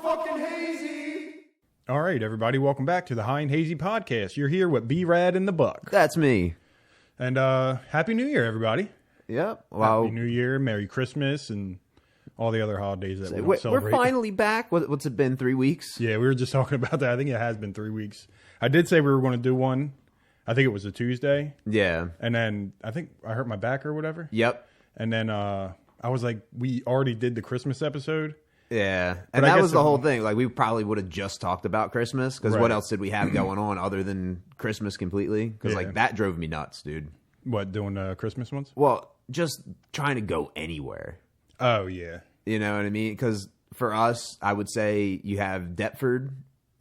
fucking hazy. All right, everybody, welcome back to the High Hazy Podcast. You're here with B-Rad and the Buck. That's me. And Happy New Year, everybody. Yep. Wow. Happy New Year, Merry Christmas, and all the other holidays that we don't celebrate. We're finally back. What's it been, 3 weeks? Yeah, we were just talking about that. I think it has been 3 weeks. I did say we were going to do one. I think it was a Tuesday. Yeah. And then I think I hurt my back or whatever. Yep. And then I was like, we already did the Christmas episode. Yeah. And that was the whole thing. Like, we probably would have just talked about Christmas, because what else did we have going on other than Christmas completely? Because, like, that drove me nuts, dude. What, doing Christmas ones? Well, just trying to go anywhere. Oh, yeah. You know what I mean? Because for us, I would say you have Deptford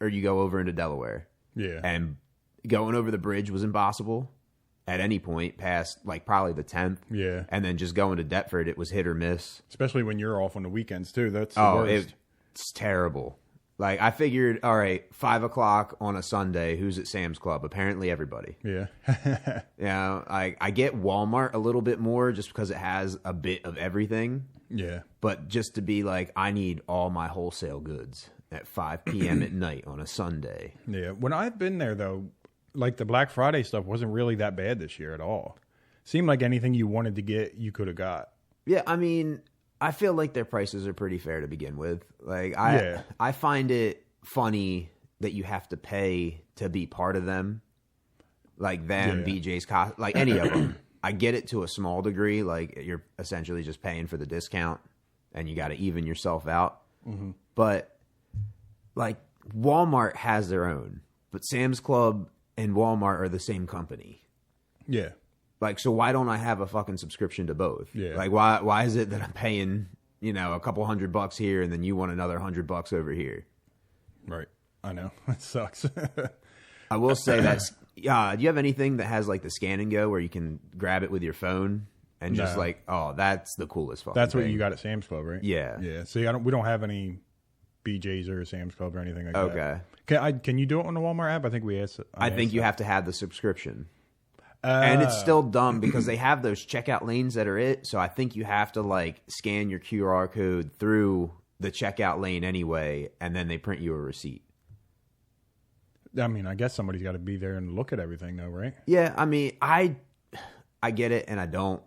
or you go over into Delaware. Yeah. And going over the bridge was impossible at any point past, like, probably the 10th. Yeah. And then just going to Deptford, it was hit or miss. Especially when you're off on the weekends, too. That's the worst. It's terrible. Like, I figured, all right, 5 o'clock on a Sunday, who's at Sam's Club? Apparently everybody. Yeah. You know, I get Walmart a little bit more just because it has a bit of everything. Yeah. But just to be like, I need all my wholesale goods at 5 p.m. at night on a Sunday. Yeah. When I've been there, though, like, the Black Friday stuff wasn't really that bad this year at all. Seemed like anything you wanted to get, you could have got. Yeah, I mean, I feel like their prices are pretty fair to begin with. Like, I find it funny that you have to pay to be part of them. Like them, BJ's, like any of them. I get it to a small degree. Like, you're essentially just paying for the discount and you got to even yourself out. Mm-hmm. But, like, Walmart has their own. But Sam's Club and Walmart are the same company. Yeah. Like, so why don't I have a fucking subscription to both? Yeah. Like, why is it that I'm paying, you know, a couple $100 here and then you want another $100 over here? Right. I know. It sucks. I will say that's, do you have anything that has, like, the scan and go where you can grab it with your phone and just like, oh, that's the coolest fucking That's what thing. you got at Sam's Club, right? Yeah. Yeah. See, we don't have any BJ's or Sam's Club or anything like that. Okay. Can you do it on the Walmart app? I think we asked. I think you have to have the subscription. And it's still dumb because they have those checkout lanes that are it. So I think you have to, like, scan your QR code through the checkout lane anyway, and then they print you a receipt. I mean, I guess somebody's got to be there and look at everything, though, right? Yeah, I mean, I get it, and I don't.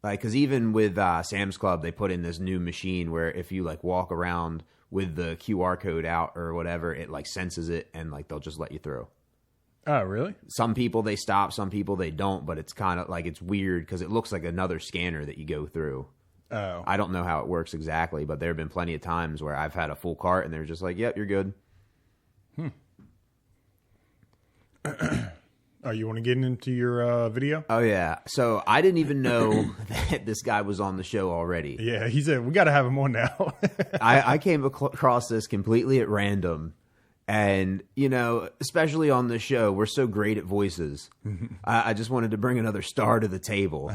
Like, because even with Sam's Club, they put in this new machine where if you, like, walk around with the QR code out or whatever, it, like, senses it, and, like, they'll just let you through. Oh, really? Some people, they stop. Some people, they don't. But it's kind of, like, it's weird because it looks like another scanner that you go through. Oh. I don't know how it works exactly, but there have been plenty of times where I've had a full cart, and they're just like, yep, you're good. Oh, you want to get into your video? Oh, yeah. So I didn't even know that this guy was on the show already. Yeah, he said, we got to have him on now. I came across this completely at random. And, you know, especially on the show, we're so great at voices. I just wanted to bring another star to the table.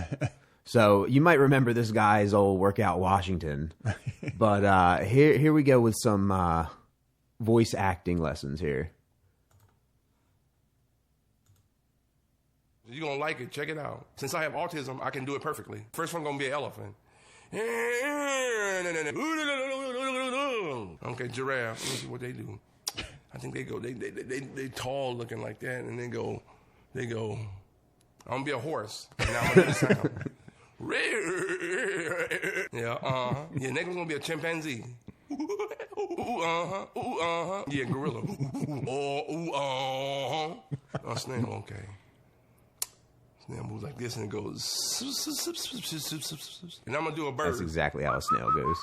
So you might remember this guy's old Workout Washington. But here we go with some voice acting lessons here. You're going to like it. Check it out. Since I have autism, I can do it perfectly. First one going to be an elephant. Okay, giraffe. Let me see what they do. I think they go, they tall looking like that, and they go, I'm going to be a horse. And now I'm going to do the sound. Yeah, Yeah, next one's going to be a chimpanzee. Yeah, gorilla. A snail, okay. Snail moves like this, and it goes. And I'm going to do a bird. That's exactly how a snail goes.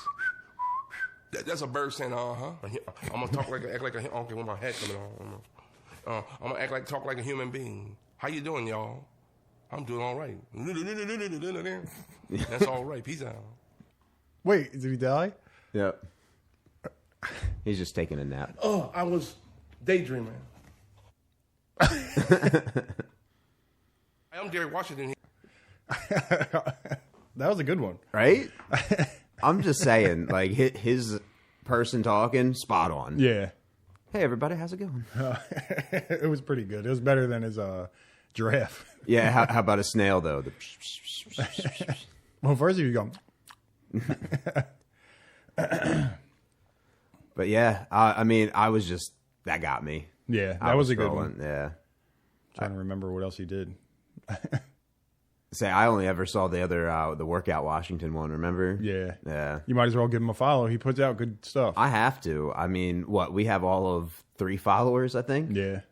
That's a bird saying, I'm going to talk act like a, okay, with my hat coming on. I'm going to talk like a human being. How you doing, y'all? I'm doing all right. That's all right. Peace out. Wait, did he die? Yep. He's just taking a nap. Oh, I was daydreaming. I'm Derek Washington. That was a good one. Right? I'm just saying, like, his person talking, spot on. Yeah. Hey, everybody, how's it going? It was pretty good. It was better than his giraffe. Yeah, how about a snail, though? Well, first he was going. But yeah, I mean, that got me. Yeah, that was a good one. Yeah. Trying to remember what else he did. Say, I only ever saw the other, the Workout Washington one, remember? Yeah. Yeah. You might as well give him a follow. He puts out good stuff. I have to. I mean, we have all of 3 followers, I think? Yeah.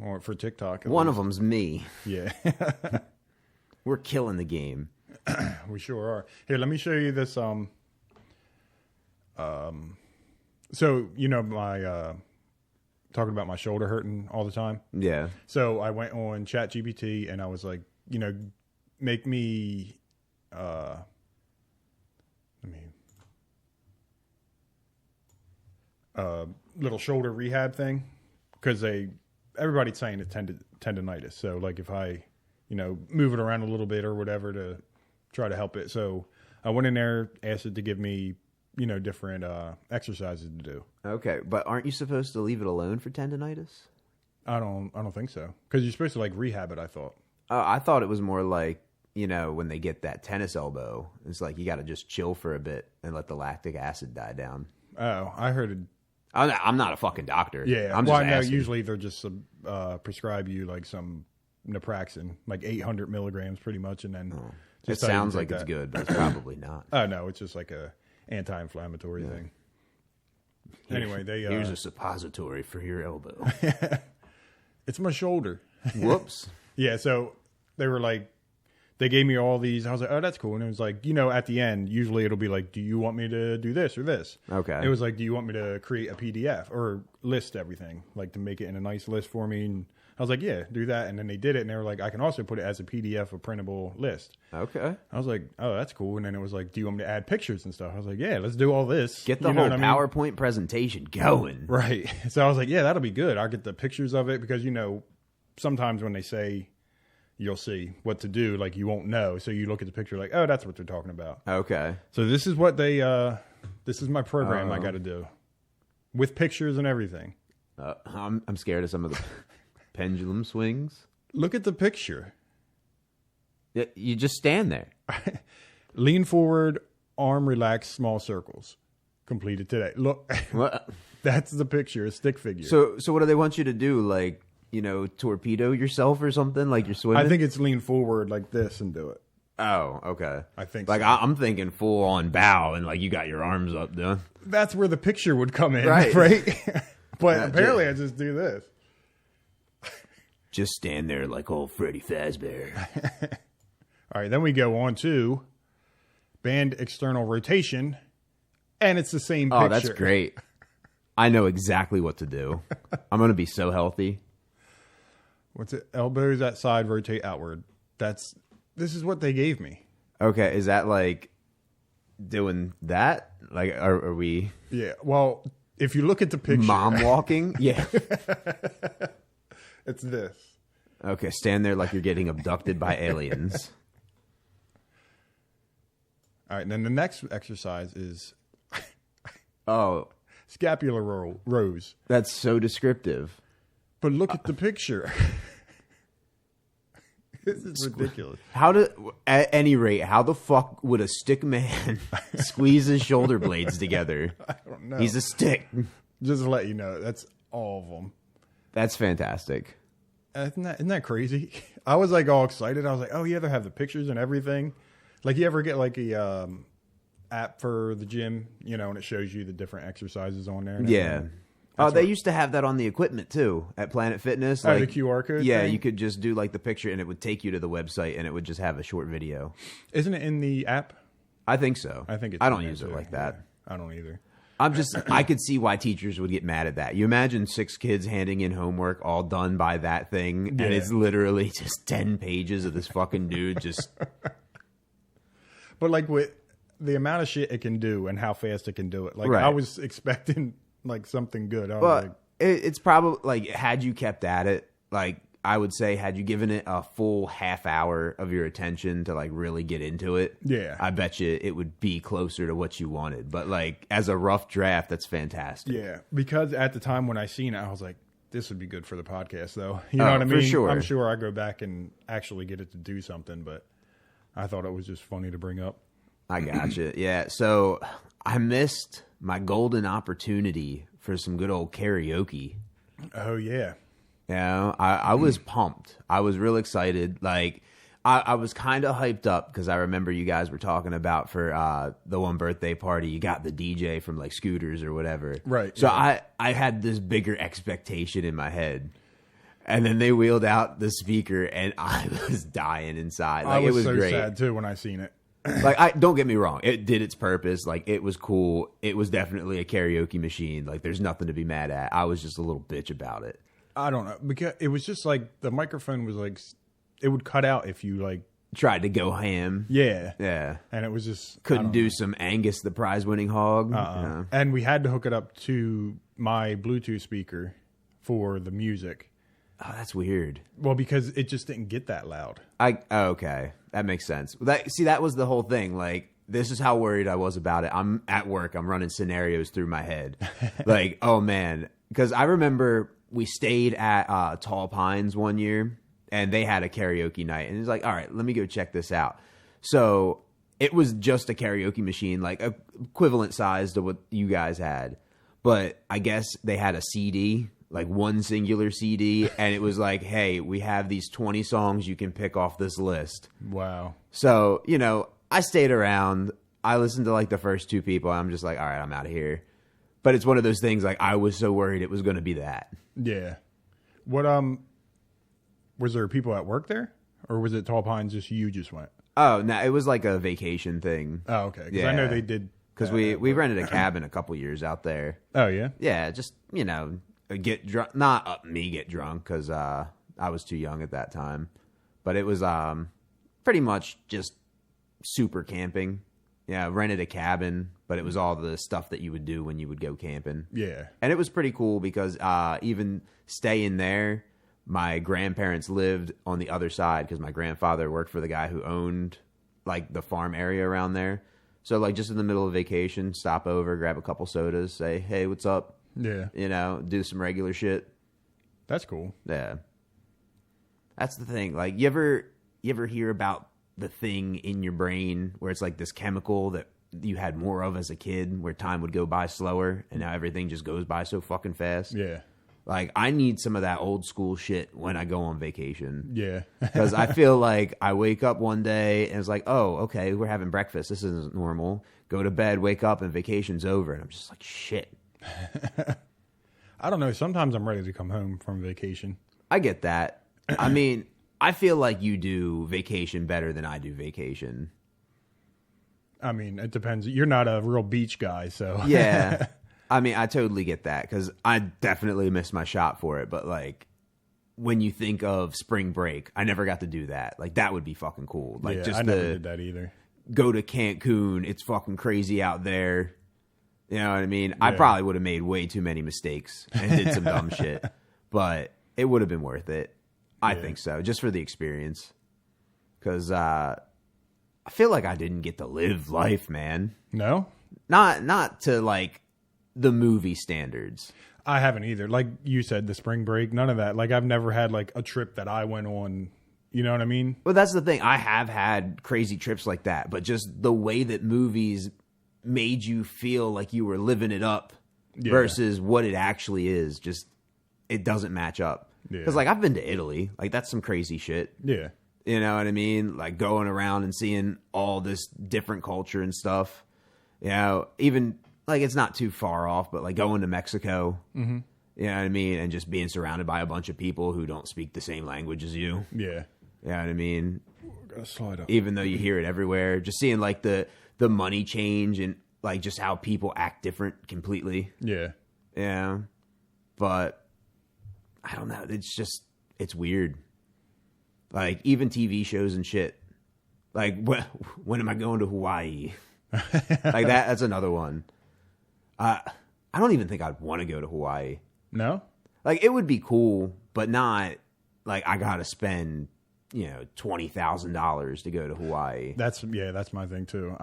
Or for TikTok. One of them's me. Yeah. We're killing the game. We sure are. Here, let me show you this. So, my talking about my shoulder hurting all the time. Yeah. So I went on ChatGPT and I was like, make me little shoulder rehab thing, because everybody's saying it's tendonitis. So like if I move it around a little bit or whatever to try to help it. So I went in there, asked it to give me different exercises to do. Okay, but aren't you supposed to leave it alone for tendonitis? I don't think so, because you're supposed to like rehab it, I thought. I thought it was more like, when they get that tennis elbow, it's like you got to just chill for a bit and let the lactic acid die down. Oh, I heard it. I'm not a fucking doctor. Yeah, I'm just asking. Usually they'll just prescribe you like some naproxen, like 800 milligrams pretty much, and then it sounds like it's good, but it's probably not. Oh, no, it's just like a anti-inflammatory thing. Anyway, here's a suppository for your elbow. It's my shoulder. Whoops. Yeah, so they were like, they gave me all these. I was like, oh, that's cool. And it was like, at the end, usually it'll be like, do you want me to do this or this? Okay. It was like, do you want me to create a PDF or list everything, like to make it in a nice list for me? And I was like, yeah, do that. And then they did it. And they were like, I can also put it as a PDF, a printable list. Okay. I was like, oh, that's cool. And then it was like, do you want me to add pictures and stuff? I was like, yeah, let's do all this. Get the whole PowerPoint presentation going. Right. So I was like, yeah, that'll be good. I'll get the pictures of it because, sometimes when they say you'll see what to do, like you won't know. So you look at the picture like, oh, that's what they're talking about. Okay. So this is what this is my program I got to do with pictures and everything. I'm scared of some of the pendulum swings. Look at the picture. You just stand there. Lean forward, arm relaxed, small circles. Completed today. Look, what? That's the picture, a stick figure. So what do they want you to do? Like, torpedo yourself or something like you're swimming? I think it's lean forward like this and do it. Oh, okay. I think like so. I'm thinking full on bow and like you got your arms up, dude. That's where the picture would come in, right? But apparently I just do this. Just stand there like old Freddy Fazbear. All right, then we go on to band external rotation, and it's the same picture. Oh, that's great. I know exactly what to do. I'm going to be so healthy. What's it? Elbows at side, rotate outward. This is what they gave me. Okay, is that like doing that? Like, are we? Yeah. Well, if you look at the picture, mom walking. Yeah. It's this. Okay, stand there like you're getting abducted by aliens. All right, and then the next exercise is scapular rows. That's so descriptive. But look at the picture. This is ridiculous. At any rate, how the fuck would a stick man squeeze his shoulder blades together? I don't know. He's a stick. Just to let you know, that's all of them. That's fantastic. Isn't that crazy? I was like all excited. I was like, oh yeah, they have the pictures and everything. Like you ever get like a app for the gym, and it shows you the different exercises on there? Yeah. They used to have that on the equipment too at Planet Fitness. Like, the QR code? Yeah, thing? you could just do like the picture and it would take you to the website and it would just have a short video. Isn't it in the app? I think so. I think it's I don't use it like that. Yeah, I don't either. I could see why teachers would get mad at that. You imagine 6 kids handing in homework all done by that thing, and it's literally just 10 pages of this fucking dude just. But like with the amount of shit it can do and how fast it can do it, like right. I was expecting like something good. It's probably like had you kept at it, like I would say, had you given it a full half hour of your attention to like really get into it, yeah, I bet you it would be closer to what you wanted. But like as a rough draft, that's fantastic. Yeah, because at the time when I seen it, I was like, this would be good for the podcast, though. You know what I mean? For sure. I'm sure I go back and actually get it to do something, but I thought it was just funny to bring up. I gotcha. Yeah, so I missed my golden opportunity for some good old karaoke. Oh, yeah. You know, I was pumped. I was real excited. Like, I was kind of hyped up because I remember you guys were talking about for the one birthday party, you got the DJ from like Scooters or whatever. Right. So yeah. I had this bigger expectation in my head. And then they wheeled out the speaker and I was dying inside. Like, I was it was so great. sad too when I seen it. Like, don't get me wrong. It did its purpose. Like, it was cool. It was definitely a karaoke machine. Like, there's nothing to be mad at. I was just a little bitch about it. I don't know. Because it was just like the microphone was like, it would cut out if you like tried to go ham. Yeah. Yeah. And it was just... Couldn't do some Angus the prize-winning hog. Yeah. And we had to hook it up to my Bluetooth speaker for the music. Oh, that's weird. Well, because it just didn't get that loud. Okay. That makes sense. That was the whole thing. Like, this is how worried I was about it. I'm at work. I'm running scenarios through my head. Like, oh, man. Because I remember we stayed at Tall Pines one year, and they had a karaoke night. And it's like, all right, let me go check this out. So it was just a karaoke machine, like equivalent size to what you guys had. But I guess they had a CD, like one singular CD. And it was like, hey, we have these 20 songs you can pick off this list. Wow. So, you know, I stayed around. I listened to like the first two people. I'm just like, all right, I'm out of here. But it's one of those things, like, I was so worried it was going to be that. Yeah. What, was there people at work there? Or was it Tall Pines just you just went? Oh, no, it was like a vacation thing. Oh, okay. Because I know they did. Because we rented a cabin a couple years out there. Oh, yeah? Yeah, just, you know, get drunk. Not me get drunk, because I was too young at that time. But it was pretty much just super camping. Yeah, rented a cabin, but it was all the stuff that you would do when you would go camping. Yeah. And it was pretty cool because even staying there, my grandparents lived on the other side because my grandfather worked for the guy who owned like the farm area around there. So like just in the middle of vacation, stop over, grab a couple sodas, say, hey, what's up? Yeah. You know, do some regular shit. That's cool. Yeah. That's the thing. Like, you ever hear about the thing in your brain where it's like this chemical that you had more of as a kid where time would go by slower and now everything just goes by so fucking fast? Yeah. Like, I need some of that old school shit when I go on vacation. Yeah. Because I feel like I wake up one day and it's like, oh, okay, we're having breakfast. This isn't normal. Go to bed, wake up, and vacation's over. And I'm just like, shit. I don't know. Sometimes I'm ready to come home from vacation. I get that. I mean, I feel like you do vacation better than I do vacation. I mean, it depends. You're not a real beach guy, so. Yeah. I mean, I totally get that because I definitely missed my shot for it. But, like, when you think of spring break, I never got to do that. Like, that would be fucking cool. Like, yeah, just I never did that either. Go to Cancun. It's fucking crazy out there. You know what I mean? Yeah. I probably would have made way too many mistakes and did some dumb shit. But it would have been worth it. I think so. Just for the experience. Because I feel like I didn't get to live life, man. No? Not to, like, the movie standards. I haven't either. Like you said, the spring break, none of that. Like, I've never had like a trip that I went on. You know what I mean? Well, that's the thing. I have had crazy trips like that, but just the way that movies made you feel like you were living it up versus what it actually is, just it doesn't match up. Because like I've been to Italy, like that's some crazy shit. Yeah. You know what I mean? Like going around and seeing all this different culture and stuff. You know, even like it's not too far off, but like going to Mexico, you know what I mean? And just being surrounded by a bunch of people who don't speak the same language as you. Yeah. You know what I mean? Gotta slide up. Even though you hear it everywhere, just seeing like the money change and like just how people act different completely. Yeah. Yeah. But I don't know. It's weird. Like even TV shows and shit. Like when am I going to Hawaii? Like that's another one. I don't even think I'd want to go to Hawaii. No? Like it would be cool, but not like I got to spend, you know, $20,000 to go to Hawaii. That's my thing too.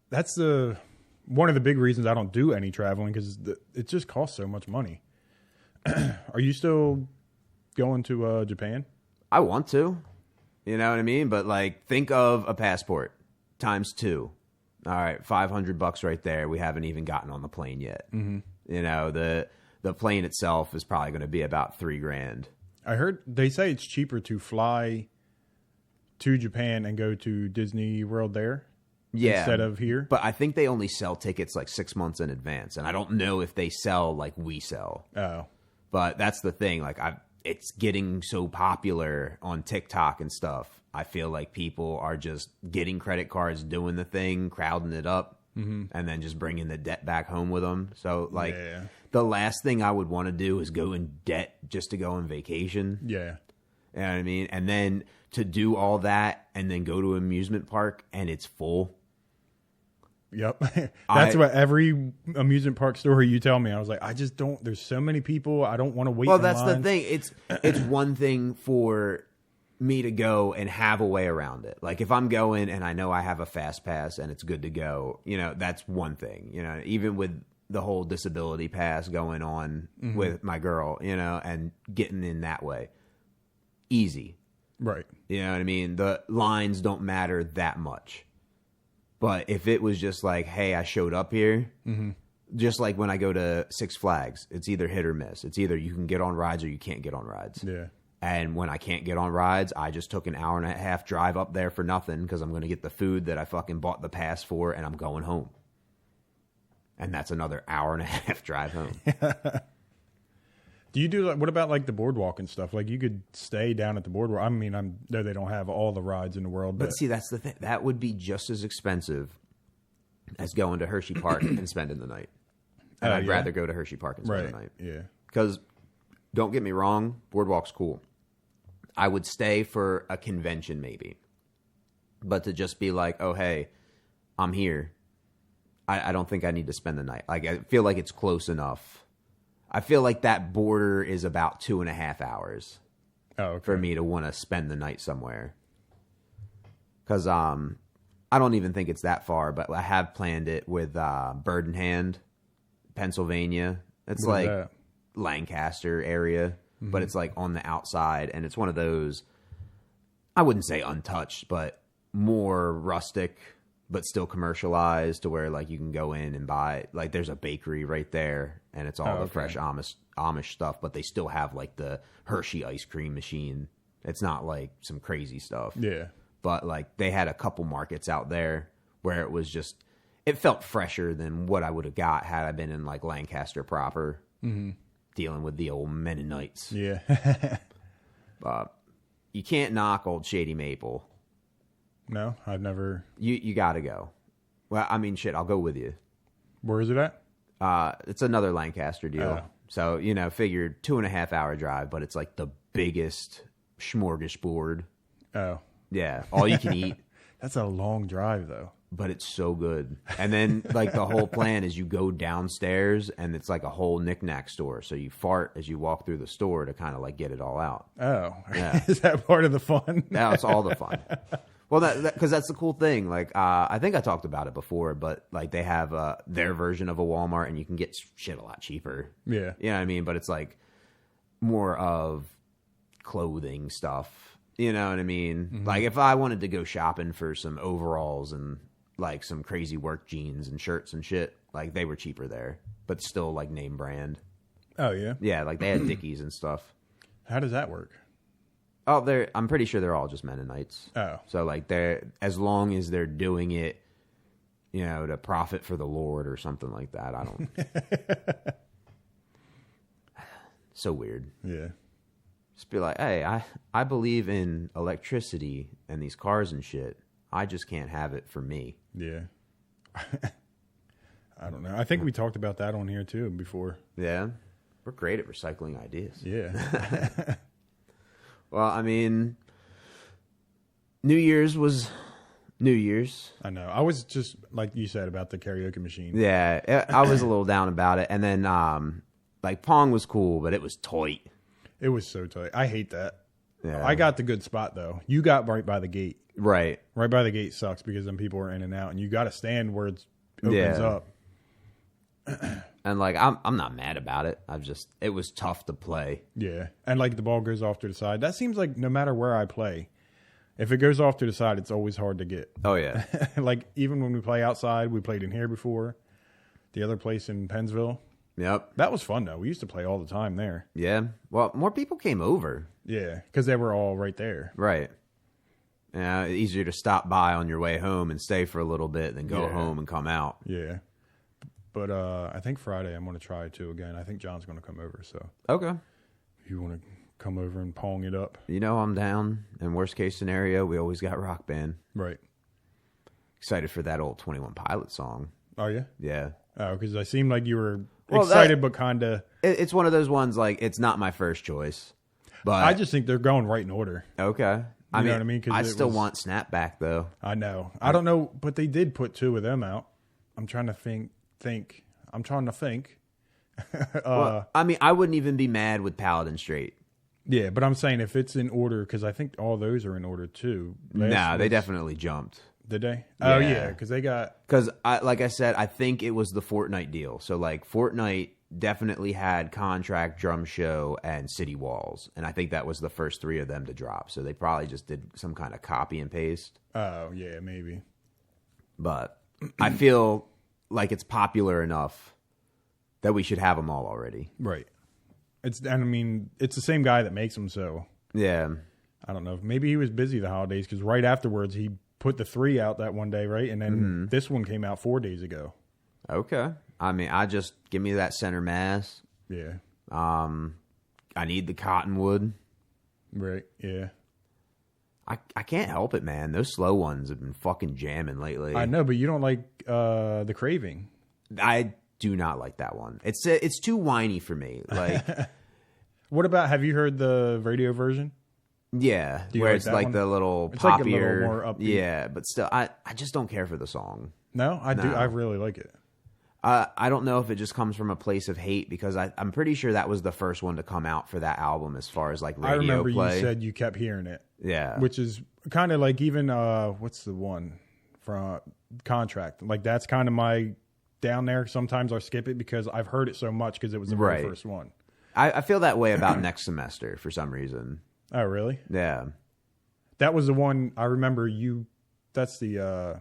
That's one of the big reasons I don't do any traveling because it just costs so much money. Are you still going to Japan? I want to, you know what I mean? But like, think of a passport times 2. All right, $500 right there. We haven't even gotten on the plane yet. You know, the plane itself is probably going to be about $3,000. I heard they say it's cheaper to fly to Japan and go to Disney World there instead of here. But I think they only sell tickets like 6 months in advance. And I don't know if they sell like we sell. Oh. But that's the thing. Like, it's getting so popular on TikTok and stuff. I feel like people are just getting credit cards, doing the thing, crowding it up, and then just bringing the debt back home with them. So, like, the last thing I would want to do is go in debt just to go on vacation. Yeah. You know what I mean? And then to do all that and then go to an amusement park and it's full. Yep. That's what every amusement park story you tell me. I was like, I just don't, there's so many people. I don't want to wait. Well, that's the thing. It's one thing for me to go and have a way around it. Like if I'm going and I know I have a fast pass and it's good to go, you know, that's one thing, you know, even with the whole disability pass going on with my girl, you know, and getting in that way. Easy. Right. You know what I mean? The lines don't matter that much. But if it was just like, hey, I showed up here, just like when I go to Six Flags, it's either hit or miss. It's either you can get on rides or you can't get on rides. Yeah. And when I can't get on rides, I just took an hour and a half drive up there for nothing because I'm going to get the food that I fucking bought the pass for and I'm going home. And that's another hour and a half drive home. Do you do like, what about like the boardwalk and stuff? Like you could stay down at the boardwalk. I mean, I know they don't have all the rides in the world. But see, that's the thing. That would be just as expensive as going to Hershey Park and spending the night. And I'd rather go to Hershey Park and spend the night. Yeah. Because don't get me wrong, boardwalk's cool. I would stay for a convention maybe. But to just be like, oh, hey, I'm here. I don't think I need to spend the night. Like I feel like it's close enough. I feel like that border is about 2.5 hours for me to want to spend the night somewhere. Because I don't even think it's that far, but I have planned it with Bird in Hand, Pennsylvania. It's like that? Lancaster area, but it's like on the outside, and it's one of those, I wouldn't say untouched, but more rustic, but still commercialized to where like you can go in and buy, like there's a bakery right there and it's all the fresh Amish stuff, but they still have like the Hershey ice cream machine. It's not like some crazy stuff. Yeah. But like they had a couple markets out there where it was just, it felt fresher than what I would have got had I been in like Lancaster proper, dealing with the old Mennonites. Yeah. But you can't knock old Shady Maple. No, I've never. You got to go. Well, I mean, shit, I'll go with you. Where is it at? It's another Lancaster deal. So, you know, figured 2.5 hour drive, but it's like the biggest smorgasbord. Oh. Yeah, all you can eat. That's a long drive, though. But it's so good. And then, like, the whole plan is you go downstairs, and it's like a whole knick-knack store. So you fart as you walk through the store to kind of, like, get it all out. Oh. Yeah. Is that part of the fun? Yeah, it's all the fun. Well, because that's the cool thing. Like, I think I talked about it before, but like they have their version of a Walmart, and you can get shit a lot cheaper. Yeah, you know what I mean. But it's like more of clothing stuff. You know what I mean? Like if I wanted to go shopping for some overalls and like some crazy work jeans and shirts and shit, like they were cheaper there, but still like name brand. Oh yeah, yeah. Like they had Dickies and stuff. How does that work? Oh, I'm pretty sure they're all just Mennonites. Oh. So, like, as long as they're doing it, you know, to profit for the Lord or something like that, I don't. So weird. Yeah. Just be like, hey, I believe in electricity and these cars and shit. I just can't have it for me. Yeah. I don't know. I think we talked about that on here, too, before. Yeah. We're great at recycling ideas. Yeah. Well, I mean, New Year's was New Year's. I know. I was just, like you said, about the karaoke machine. Yeah, I was a little down about it. And then, like, Pong was cool, but it was tight. It was so tight. I hate that. Yeah. I got the good spot, though. You got right by the gate. Right. Right by the gate sucks because then people are in and out, and you got to stand where it opens up. And like I'm not mad about it. It was tough to play. Yeah. And like the ball goes off to the side. That seems like no matter where I play, if it goes off to the side, it's always hard to get. Oh yeah. Like even when we play outside, we played in here before. The other place in Pennsville, Yep. That was fun, though. We used to play all the time there. Yeah. Well, more people came over. Yeah, because they were all right there. Right. Yeah, easier to stop by on your way home and stay for a little bit than go home and come out. Yeah. But I think Friday I'm going to try too again. I think John's going to come over. So okay, if you want to come over and pong it up, I'm down. In worst case scenario, we always got Rock Band. Right. Excited for that old 21 Pilot song. Are you? Yeah. Oh, because I seemed like you were excited, but kind of. It's one of those ones like it's not my first choice, but I just think they're going right in order. Okay. You know what I mean? I still want Snapback though. I know. I don't know, but they did put 2 of them out. I'm trying to think. I'm trying to think. Well, I wouldn't even be mad with Paladin Straight. Yeah, but I'm saying if it's in order, because I think all those are in order too. They definitely jumped. Did they? Yeah. Oh yeah, because they got. Because like I said, I think it was the Fortnite deal. So like Fortnite definitely had Contract, Drum Show, and City Walls, and I think that was the first 3 of them to drop. So they probably just did some kind of copy and paste. Oh yeah, maybe. But I feel like it's popular enough that we should have them all already. Right. It's the same guy that makes them. So yeah, I don't know. Maybe he was busy the holidays because right afterwards he put the 3 out that one day, right? And then this one came out 4 days ago. Okay. I just give me that center mass. Yeah. I need the Cottonwood. Right. Yeah. I can't help it, man. Those slow ones have been fucking jamming lately. I know, but you don't like the Craving. I do not like that one. It's too whiny for me. Like, what about? Have you heard the radio version? Yeah, where like it's that like one? the little It's poppier, like a little more upbeat. Yeah, but still, I just don't care for the song. No, I do. I really like it. I don't know if it just comes from a place of hate because I'm pretty sure that was the first one to come out for that album as far as like radio I remember play. you said you kept hearing it. Yeah, which is kind of like even what's the one from Contract? Like that's kind of my down there. Sometimes I skip it because I've heard it so much because it was the very first one. I feel that way about Next Semester for some reason. Oh, really? Yeah. That was the one I remember you. That's the,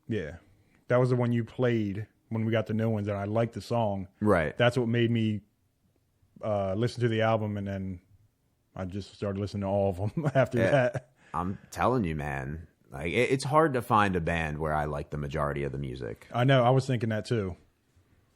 yeah. That was the one you played when we got the new ones, and I liked the song. Right. That's what made me listen to the album, and then I just started listening to all of them after that. I'm telling you, man. Like it's hard to find a band where I like the majority of the music. I know. I was thinking that too.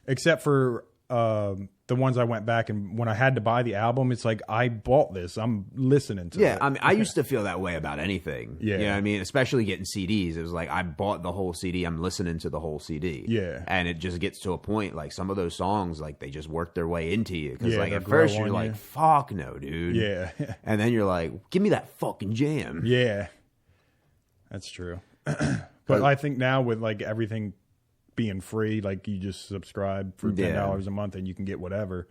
Except for the ones I went back and when I had to buy the album, it's like I bought this. I'm listening to it. Yeah, I mean, I used to feel that way about anything. Yeah. You know what I mean? Especially getting CDs. It was like I bought the whole CD. I'm listening to the whole CD. Yeah. And it just gets to a point, like some of those songs, like they just work their way into you. Because like they at grow first you're on like, you. fuck no, dude. Yeah. And then you're like, give me that fucking jam. Yeah. That's true. But I think now with like everything being free, like you just subscribe for $10 a month and you can get whatever,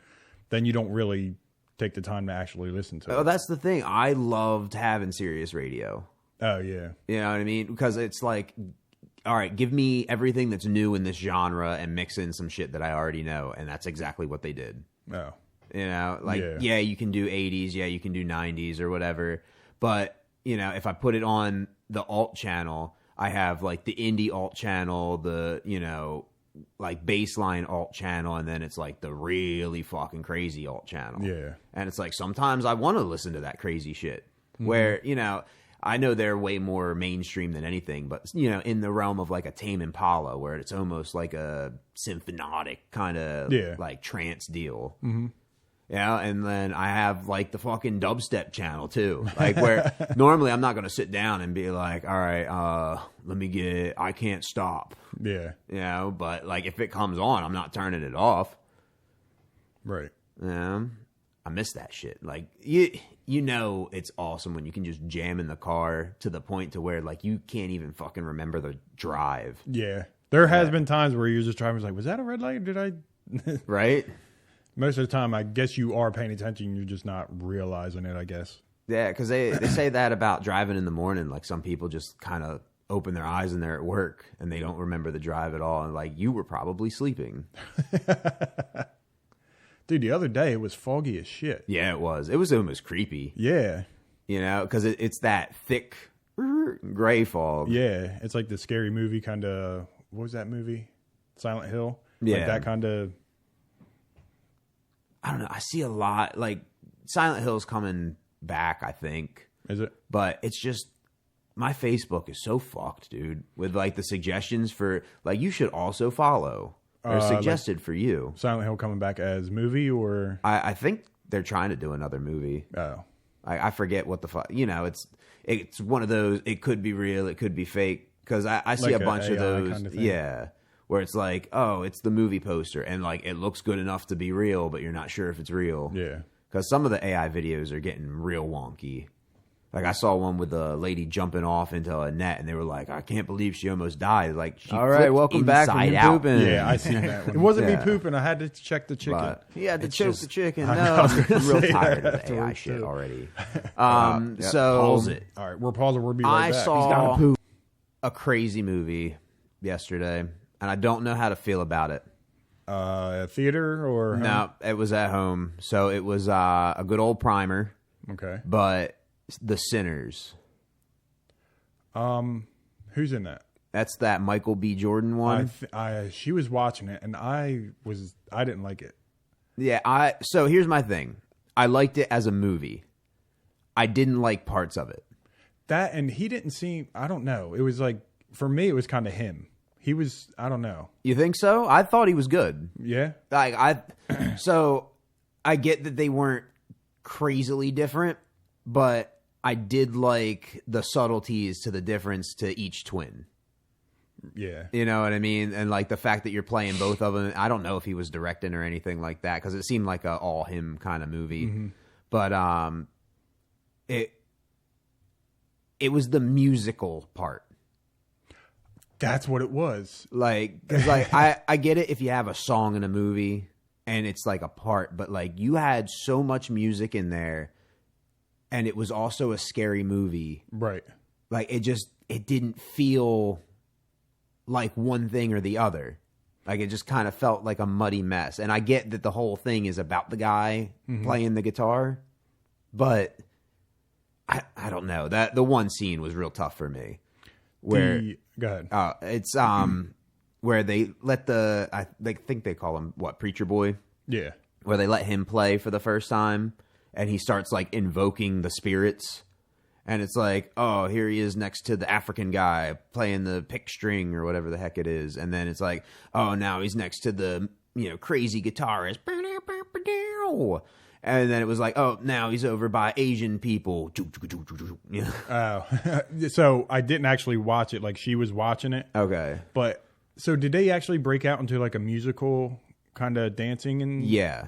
then you don't really take the time to actually listen to it. Oh, that's the thing. I loved having Sirius Radio. Oh, yeah. You know what I mean? Because it's like, all right, give me everything that's new in this genre and mix in some shit that I already know. And that's exactly what they did. Oh. You know, like, yeah, you can do 80s. Yeah, you can do 90s or whatever. But, you know, if I put it on the alt channel, I have like the indie alt channel, the, you know, like baseline alt channel, and then it's like the really fucking crazy alt channel. Yeah. And it's like sometimes I want to listen to that crazy shit where, you know, I know they're way more mainstream than anything, but, you know, in the realm of like a Tame Impala where it's almost like a symphonic kind of like trance deal. Mm-hmm. Yeah, and then I have like the fucking dubstep channel too, like where normally I'm not going to sit down and be like, all right, let me get I Can't Stop. Yeah. You know, but like if it comes on, I'm not turning it off. Right. Yeah, I miss that shit. Like you know, it's awesome when you can just jam in the car to the point to where like you can't even fucking remember the drive. Yeah. There has been times where you're just driving, like, was that a red light? Did I? Right. Most of the time, I guess you are paying attention. You're just not realizing it, I guess. Yeah, because they say that about driving in the morning. Like some people just kind of open their eyes and they're at work and they don't remember the drive at all. And like you were probably sleeping. Dude, the other day it was foggy as shit. Yeah, it was. It was almost creepy. Yeah. You know, because it's that thick gray fog. Yeah, it's like the scary movie kind of. What was that movie? Silent Hill. Yeah, like that kind of I don't know. I see a lot. Like, Silent Hill's coming back, I think. Is it? But it's just, my Facebook is so fucked, dude. With, like, the suggestions for, like, you should also follow. They're suggested for you. Silent Hill coming back as movie, or? I think they're trying to do another movie. Oh. I forget what the fuck. You know, it's one of those, it could be real, it could be fake. Because I see like a bunch of those. Kind of thing. Yeah. Where it's like, oh, it's the movie poster. And, like, it looks good enough to be real, but you're not sure if it's real. Yeah. Because some of the AI videos are getting real wonky. Like, I saw one with a lady jumping off into a net, and they were like, I can't believe she almost died. Like, she all right, welcome back from you pooping. Yeah, I seen that one. It wasn't me pooping. I had to check the chicken. But he had to choke the chicken. No, I'm real tired of the AI shit already. So, pause it. All right, we're pausing. We'll be right back. I saw a crazy movie yesterday, and I don't know how to feel about it. Theater or no? It was at home, so it was a good old primer. Okay, but The Sinners. Who's in that? That's that Michael B. Jordan one. She was watching it, and I didn't like it. Yeah, so here's my thing. I liked it as a movie. I didn't like parts of it. That, and he didn't seem, I don't know. It was like, for me, it was kind of him. He was, I don't know. You think so? I thought he was good. Yeah. So I get that they weren't crazily different, but I did like the subtleties to the difference to each twin. Yeah. You know what I mean? And like the fact that you're playing both of them. I don't know if he was directing or anything like that, because it seemed like a all him kind of movie. Mm-hmm. But it was the musical part. That's what it was. Like, because like I get it if you have a song in a movie and it's like a part, but like you had so much music in there, and it was also a scary movie. Right. Like it didn't feel like one thing or the other. Like it just kind of felt like a muddy mess. And I get that the whole thing is about the guy playing the guitar, but I don't know. The one scene was real tough for me. Where go ahead. It's where they let they think they call him what, Preacher Boy? Yeah. Where they let him play for the first time, and he starts like invoking the spirits. And it's like, oh, here he is next to the African guy playing the pick string or whatever the heck it is. And then it's like, oh, now he's next to the, crazy guitarist. And then it was like, oh, now he's over by Asian people. Oh, so I didn't actually watch it. Like, she was watching it. Okay. But so did they actually break out into like a musical kind of dancing? And yeah.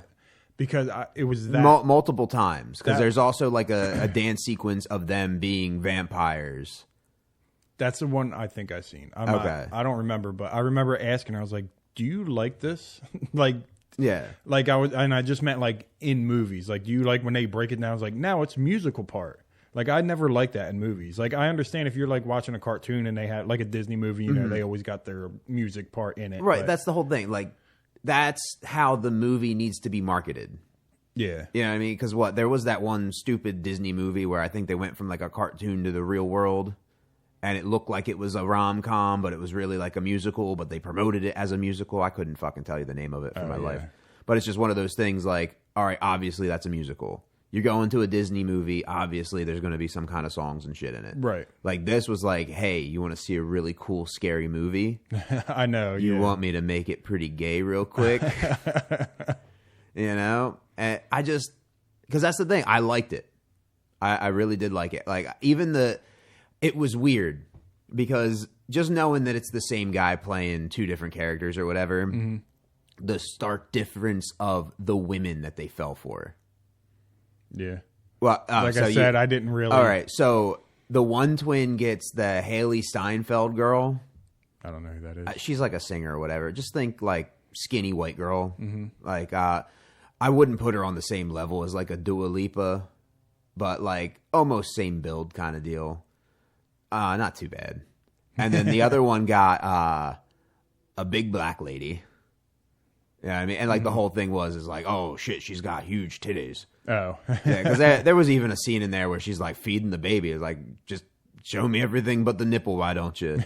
Because it was that multiple times. Because there's also like a dance sequence of them being vampires. That's the one I think I've seen. Okay. I don't remember, but I remember asking her, I was like, do you like this? Like, yeah. Like I just meant like in movies. Like, do you like when they break it down? I was like, now it's musical part. Like, I never liked that in movies. Like, I understand if you're like watching a cartoon and they had like a Disney movie, they always got their music part in it. Right. That's the whole thing. Like, that's how the movie needs to be marketed. Yeah. You know what I mean? Because there was that one stupid Disney movie where I think they went from like a cartoon to the real world, and it looked like it was a rom-com, but it was really like a musical, but they promoted it as a musical. I couldn't fucking tell you the name of it for my life. But it's just one of those things like, all right, obviously that's a musical. You're going to a Disney movie, obviously there's going to be some kind of songs and shit in it. Right. Like, this was like, hey, you want to see a really cool, scary movie? I know. You want me to make it pretty gay real quick? And I just, because that's the thing, I liked it. I really did like it. Like, it was weird because just knowing that it's the same guy playing two different characters or whatever, the stark difference of the women that they fell for. Yeah. Well, like I said, I didn't really. All right. So the one twin gets the Haley Steinfeld girl. I don't know who that is. She's like a singer or whatever. Just think like skinny white girl. Like, I wouldn't put her on the same level as like a Dua Lipa, but like almost same build kind of deal. Not too bad. And then the other one got a big black lady. You know what I mean? And like the whole thing is like, oh shit, she's got huge titties. Oh. Yeah, because there was even a scene in there where she's like feeding the baby. It's like, just show me everything but the nipple, why don't you?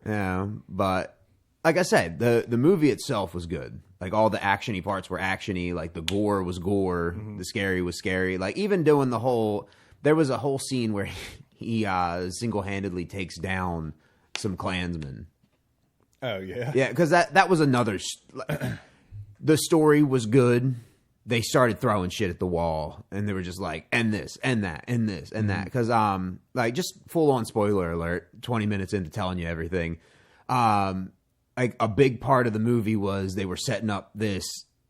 Yeah, but like I said, the movie itself was good. Like, all the action-y parts were action-y. Like, the gore was gore. Mm-hmm. The scary was scary. Like, even doing the whole... There was a whole scene where he single-handedly takes down some Klansmen. Oh, yeah? Yeah, because that was another... The story was good. They started throwing shit at the wall, and they were just like, and this, and that, and this, and that. Because, like, just full-on spoiler alert, 20 minutes into telling you everything. Like, a big part of the movie was they were setting up this,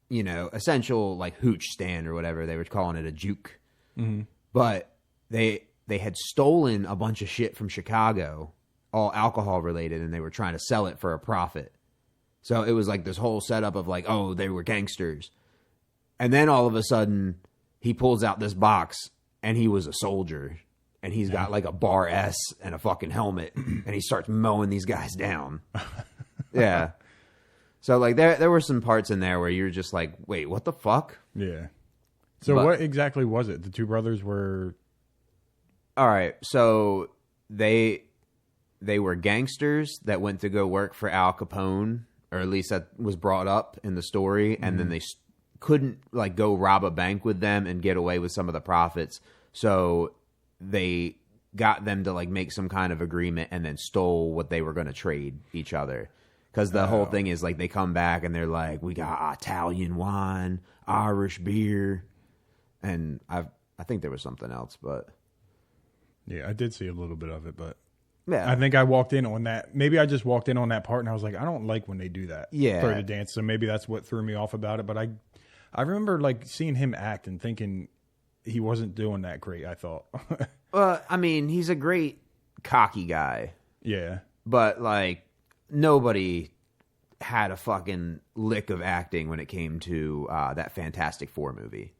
you know, essential, like, hooch stand or whatever. They were calling it a juke. Mm-hmm. But they had stolen a bunch of shit from Chicago, all alcohol-related, and they were trying to sell it for a profit. So it was like this whole setup of like, oh, they were gangsters. And then all of a sudden, he pulls out this box, and he was a soldier. And he's got like a bar S and a fucking helmet, and he starts mowing these guys down. Yeah. So like there were some parts in there where you're just like, wait, what the fuck? Yeah. So what exactly was it? The two brothers were... All right. So they were gangsters that went to go work for Al Capone, or at least that was brought up in the story. And then they couldn't like go rob a bank with them and get away with some of the profits. So they got them to like make some kind of agreement and then stole what they were going to trade each other. Because the whole thing is like they come back and they're like, we got Italian wine, Irish beer, and I think there was something else, but yeah, I did see a little bit of it, but yeah, I think I walked in on that. Maybe I just walked in on that part and I was like, I don't like when they do that. Yeah, for the dance. So maybe that's what threw me off about it. But I remember like seeing him act and thinking he wasn't doing that great. I thought. Well, I mean, he's a great cocky guy. Yeah, but like. Nobody had a fucking lick of acting when it came to that Fantastic Four movie.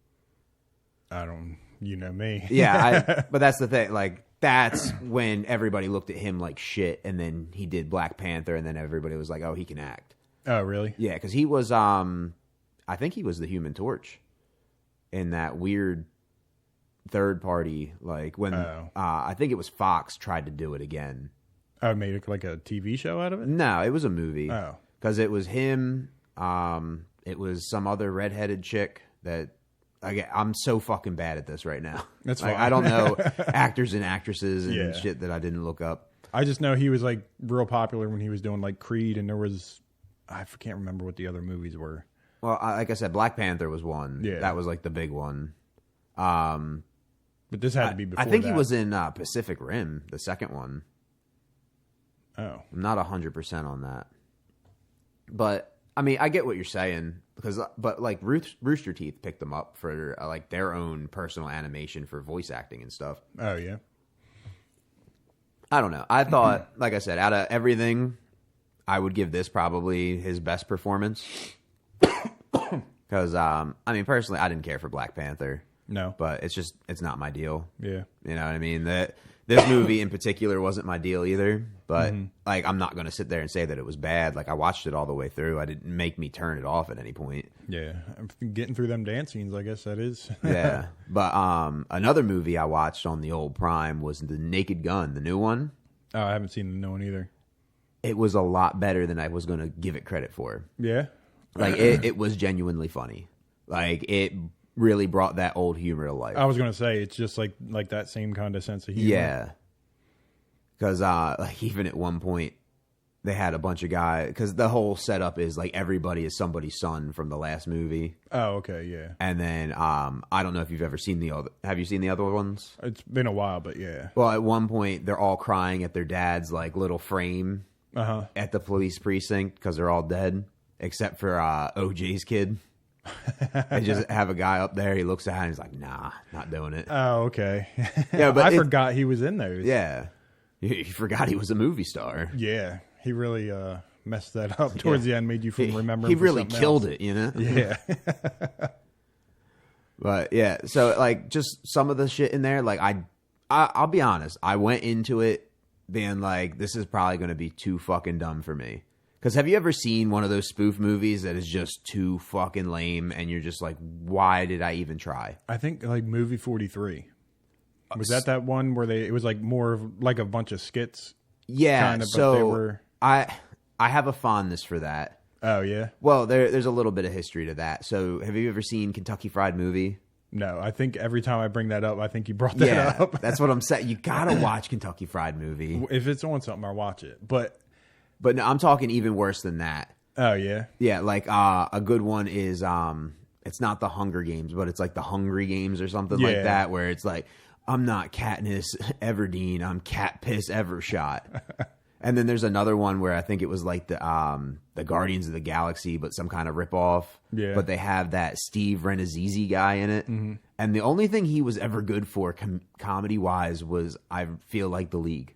You know me. Yeah, but that's the thing. Like, that's when everybody looked at him like shit, and then he did Black Panther, and then everybody was like, oh, he can act. Oh, really? Yeah, because he was, I think he was the Human Torch in that weird third party, like when I think it was Fox tried to do it again. I made it like a TV show out of it? No, it was a movie. Oh. Because it was him. It was some other redheaded chick that... I'm so fucking bad at this right now. That's like, fine. I don't know actors and actresses and shit that I didn't look up. I just know he was like real popular when he was doing like Creed, and there was... I can't remember what the other movies were. Well, like I said, Black Panther was one. Yeah. That was like the big one. But this had to be before I think that. he was in Pacific Rim, the second one. Oh. I'm not 100% on that. But, I mean, I get what you're saying. But like, Rooster Teeth picked them up for, like, their own personal animation for voice acting and stuff. Oh, yeah? I don't know. I thought, like I said, out of everything, I would give this probably his best performance. Because, I mean, personally, I didn't care for Black Panther. No. But it's not my deal. Yeah. You know what I mean? This movie in particular wasn't my deal either. But, like, I'm not going to sit there and say that it was bad. Like, I watched it all the way through. I didn't make me turn it off at any point. Yeah. Getting through them dance scenes, I guess that is. Yeah. But another movie I watched on the old Prime was The Naked Gun, the new one. Oh, I haven't seen the new one either. It was a lot better than I was going to give it credit for. Yeah? Like, it was genuinely funny. Like, it really brought that old humor to life. I was going to say, it's just like that same kind of sense of humor. Yeah. Because, like, even at one point, they had a bunch of guys... Because the whole setup is, like, everybody is somebody's son from the last movie. Oh, okay, yeah. And then, I don't know if you've ever seen the other... Have you seen the other ones? It's been a while, but yeah. Well, at one point, they're all crying at their dad's, like, little frame at the police precinct because they're all dead, except for OJ's kid. They just have a guy up there. He looks at it and he's like, nah, not doing it. Oh, okay. Yeah, but I forgot he was in those. Yeah. You forgot he was a movie star. Yeah. He really messed that up towards the end, made you from remembering. He really killed it, you know? Yeah. But yeah, so like just some of the shit in there, like I'll be honest, I went into it being like, this is probably going to be too fucking dumb for me. Because have you ever seen one of those spoof movies that is just too fucking lame and you're just like, why did I even try? I think like movie 43. Was that one where it was like more of like a bunch of skits? Yeah, kind of, so but they were... I I have a fondness for that. Oh, yeah? Well, there's a little bit of history to that. So have you ever seen Kentucky Fried Movie? No, I think every time I bring that up, I think you brought that up. That's what I'm saying. You got to watch Kentucky Fried Movie. If it's on something, I'll watch it. But no, I'm talking even worse than that. Oh, yeah? Yeah, like a good one is, it's not the Hunger Games, but it's like the Hungry Games or something like that, where it's like, I'm not Katniss Everdeen, I'm Cat Piss Evershot. And then there's another one where I think it was like the Guardians of the Galaxy, but some kind of ripoff. Yeah. But they have that Steve Renazizi guy in it. Mm-hmm. And the only thing he was ever good for comedy-wise was, I feel like, The League.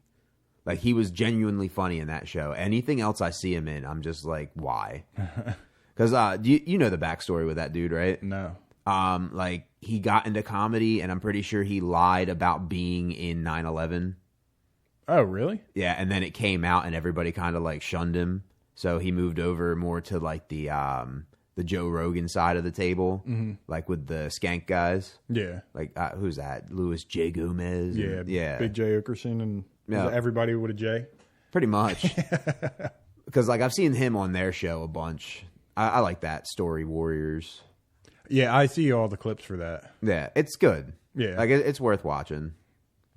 Like, he was genuinely funny in that show. Anything else I see him in, I'm just like, why? Because you know the backstory with that dude, right? No. Like, he got into comedy, and I'm pretty sure he lied about being in 9/11. Oh, really? Yeah, and then it came out, and everybody kind of like shunned him. So he moved over more to like the Joe Rogan side of the table, like with the skank guys. Yeah, like who's that? Louis J. Gomez. Yeah, Big J. Okerson, and everybody with a J. Pretty much. Because like I've seen him on their show a bunch. I like that Story Warriors. Yeah, I see all the clips for that. Yeah, it's good. Yeah, like it's worth watching.